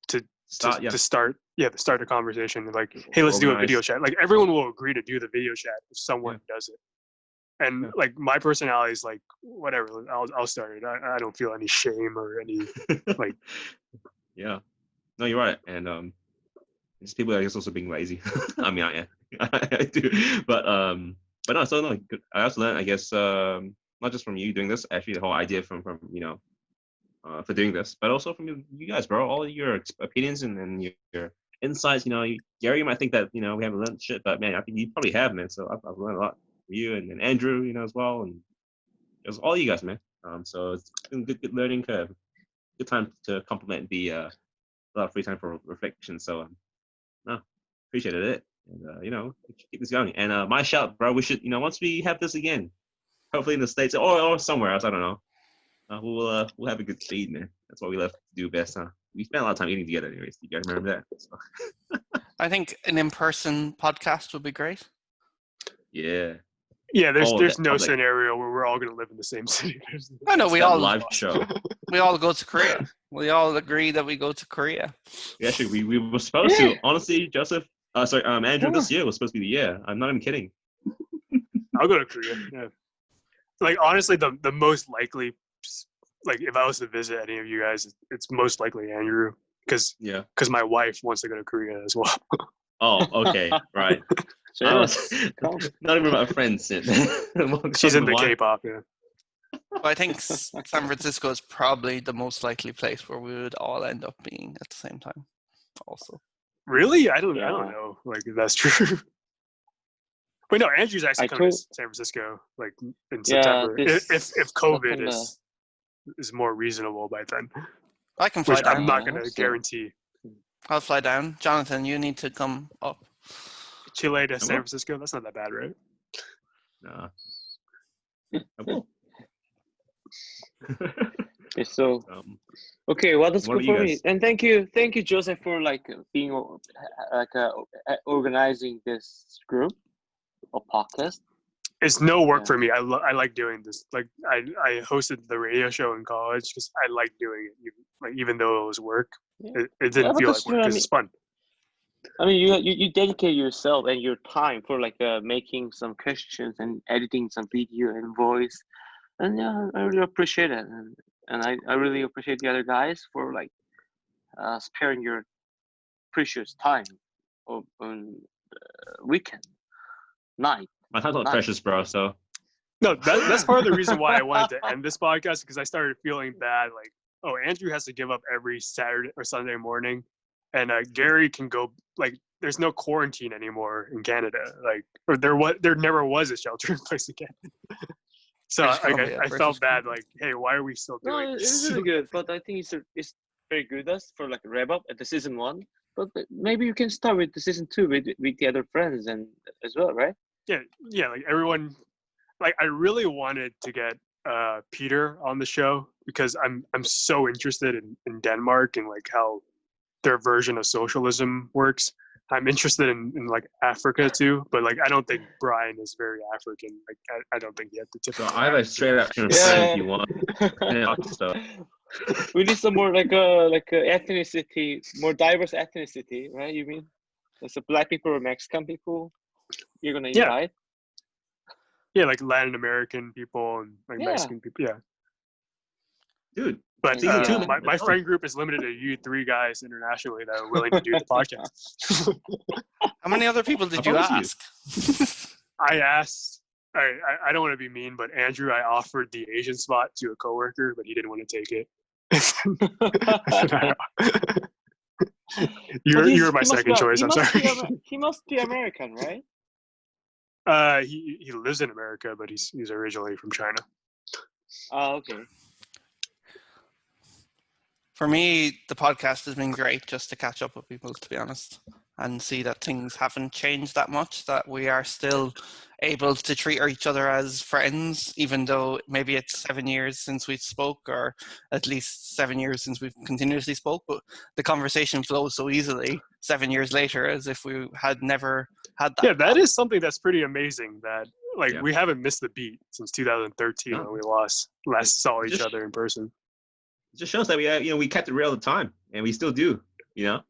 to start a conversation. Like, hey, let's do a video chat. Like, everyone will agree to do the video chat if someone does it. And like, my personality is like, whatever, I'll start it. I don't feel any shame or any like. Yeah, no, you're right. And it's people, I guess, also being lazy. I mean, I do, but no. So no, I also learned, I guess, not just from you doing this, actually, the whole idea from for doing this, but also from you guys, bro. All your opinions and your insights. Gary might think that we haven't learned shit, but man, I think you probably have, man. So I've learned a lot from you and Andrew, as well, and it was all you guys, man. So it's been a good learning curve. Good time to compliment the a lot of free time for reflection. So no, appreciated it, and keep this going. And my shout, bro, we should once we have this again, hopefully in the States or somewhere else, I don't know. We'll have a good feed, man. That's what we love to do best, huh? We spent a lot of time eating together, anyways. You guys remember that? So. I think an in-person podcast would be great. Yeah. Yeah, there's no scenario where we're all going to live in the same city. I know, we all live show. We all go to Korea. We all agree that we go to Korea. Yeah, actually, we were supposed to. Honestly, Joseph, Andrew, this year was supposed to be the year. I'm not even kidding. I'll go to Korea. Yeah. Like, honestly, the most likely, like, if I was to visit any of you guys, it's most likely Andrew. because Yeah. my wife wants to go to Korea as well. Oh, okay, right. I was Come. not even my friends. She's into K-pop. Yeah. But I think San Francisco is probably the most likely place where we would all end up being at the same time. Also, Really? I don't Yeah. know. Like if that's true. Wait, no. Andrew's actually I coming to told- San Francisco like in Yeah, September. this If COVID September. is more reasonable by then, I can fly which I'm down. not going to so- guarantee. I'll fly down. Jonathan, you need to come up. Chile to I San will. Francisco. That's not that bad, right? Nah. I will. Okay, so Okay, well, that's what good about you for me. guys? And thank you, Joseph, for like being organizing this group or podcast. It's no work Yeah. for me. I like doing this. Like I hosted the radio show in college because I like doing it. Even though it was work, Yeah. it didn't but feel that's like true, work I because it's fun. I mean, you dedicate yourself and your time for like making some questions and editing some video and voice, and yeah, I really appreciate it, and I really appreciate the other guys for like sparing your precious time on weekend night. My time's not Nice. precious, bro. So No, that's part of the reason why I wanted to end this podcast because I started feeling bad. Like, oh, Andrew has to give up every Saturday or Sunday morning, and Gary can go. Like, there's no quarantine anymore in Canada. Like, or there never was a shelter in place again. So British like, Columbia, I British felt bad. Columbia. Like, hey, why are we still No, doing it's this? really good, but I think it's very good as for like a wrap up at the season 1. But maybe you can start with the season 2 with the other friends and as well, right? yeah, like everyone. Like, I really wanted to get Peter on the show because I'm so interested in Denmark and like how their version of socialism works. I'm interested in like Africa too, but like I don't think Brian is very African. Like I don't think he had the so typical. I have a African- straight up friend if you want. Yeah, so We need some more like a ethnicity, more diverse ethnicity, right? You mean? So black people or Mexican people, you're gonna Yeah. invite? Yeah, like Latin American people and like Yeah. Mexican people. Yeah, dude, but Season two, my friend group is limited to you 3 guys internationally that are willing to do the podcast. How many other people did How you old is he? ask? I asked. I don't want to be mean, but Andrew, I offered the Asian spot to a coworker, but he didn't want to take it. You're my second choice. I'm sorry. He must be American, right? He lives in America, but he's originally from China. Oh, okay. For me, the podcast has been great just to catch up with people, to be honest, and see that things haven't changed that much, that we are still able to treat each other as friends, even though maybe it's 7 years since we spoke, or at least 7 years since we've continuously spoke, but the conversation flows so easily 7 years later as if we had never had that. Yeah, that is something that's pretty amazing. That like Yeah. we haven't missed the beat since 2013 when we last saw each Just- other in person. it just shows that we kept it real at the time, and we still do. That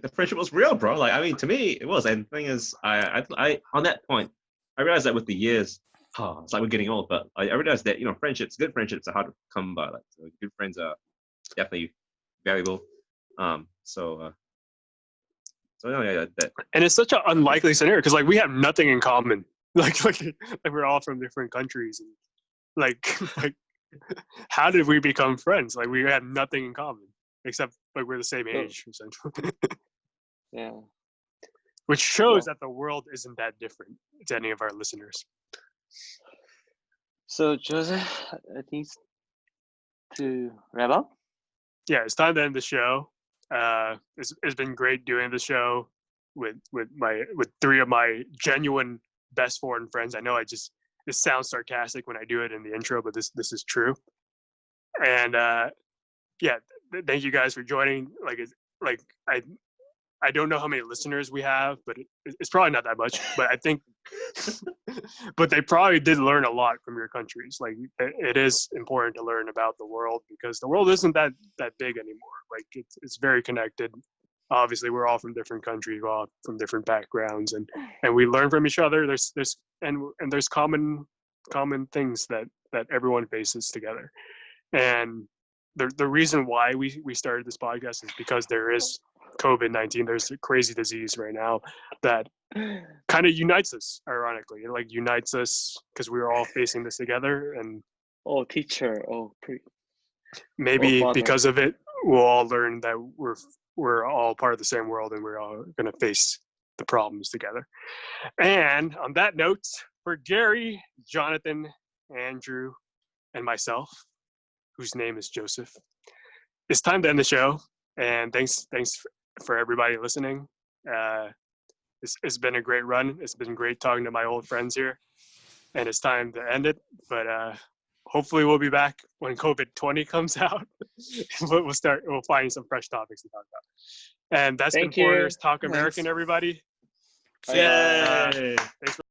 the friendship was real, bro. Like, I mean, to me, it was. And the thing is, I on that point, I realized that with the years, it's like we're getting old. But I realized that good friendships are hard to come by. Like, so good friends are definitely valuable. So yeah, that And it's such an unlikely scenario because like we have nothing in common. Like we're all from different countries, and like how did we become friends? Like we had nothing in common except like we're the same age, essentially. Yeah. Which shows that the world isn't that different to any of our listeners. So Joseph, I think to wrap up. Yeah, it's time to end the show. It's been great doing the show with 3 of my genuine best foreign friends. I know it sounds sarcastic when I do it in the intro, but this is true. And thank you guys for joining. I don't know how many listeners we have, but it's probably not that much. But I think, but they probably did learn a lot from your countries. Like it is important to learn about the world because the world isn't that big anymore. Like it's very connected. Obviously, we're all from different countries, we're all from different backgrounds, and we learn from each other. There's common things that everyone faces together, and the reason why we started this podcast is because there is COVID-19. There's a crazy disease right now that kind of unites us. Ironically, it like unites us because we're all facing this together, and Oh, teacher. Oh, maybe father. because of it, we'll all learn that we're all part of the same world, and we're all going to face the problems together. And on that note, for Gary, Jonathan, Andrew, and myself, whose name is Joseph, it's time to end the show. And thanks for everybody listening. It's been a great run. It's been great talking to my old friends here, and it's time to end it. But hopefully we'll be back when COVID-20 comes out. We'll find some fresh topics to talk about. And that's Thank been you. Foreigners Talk Thanks. American, everybody. Bye. Yay! Thanks for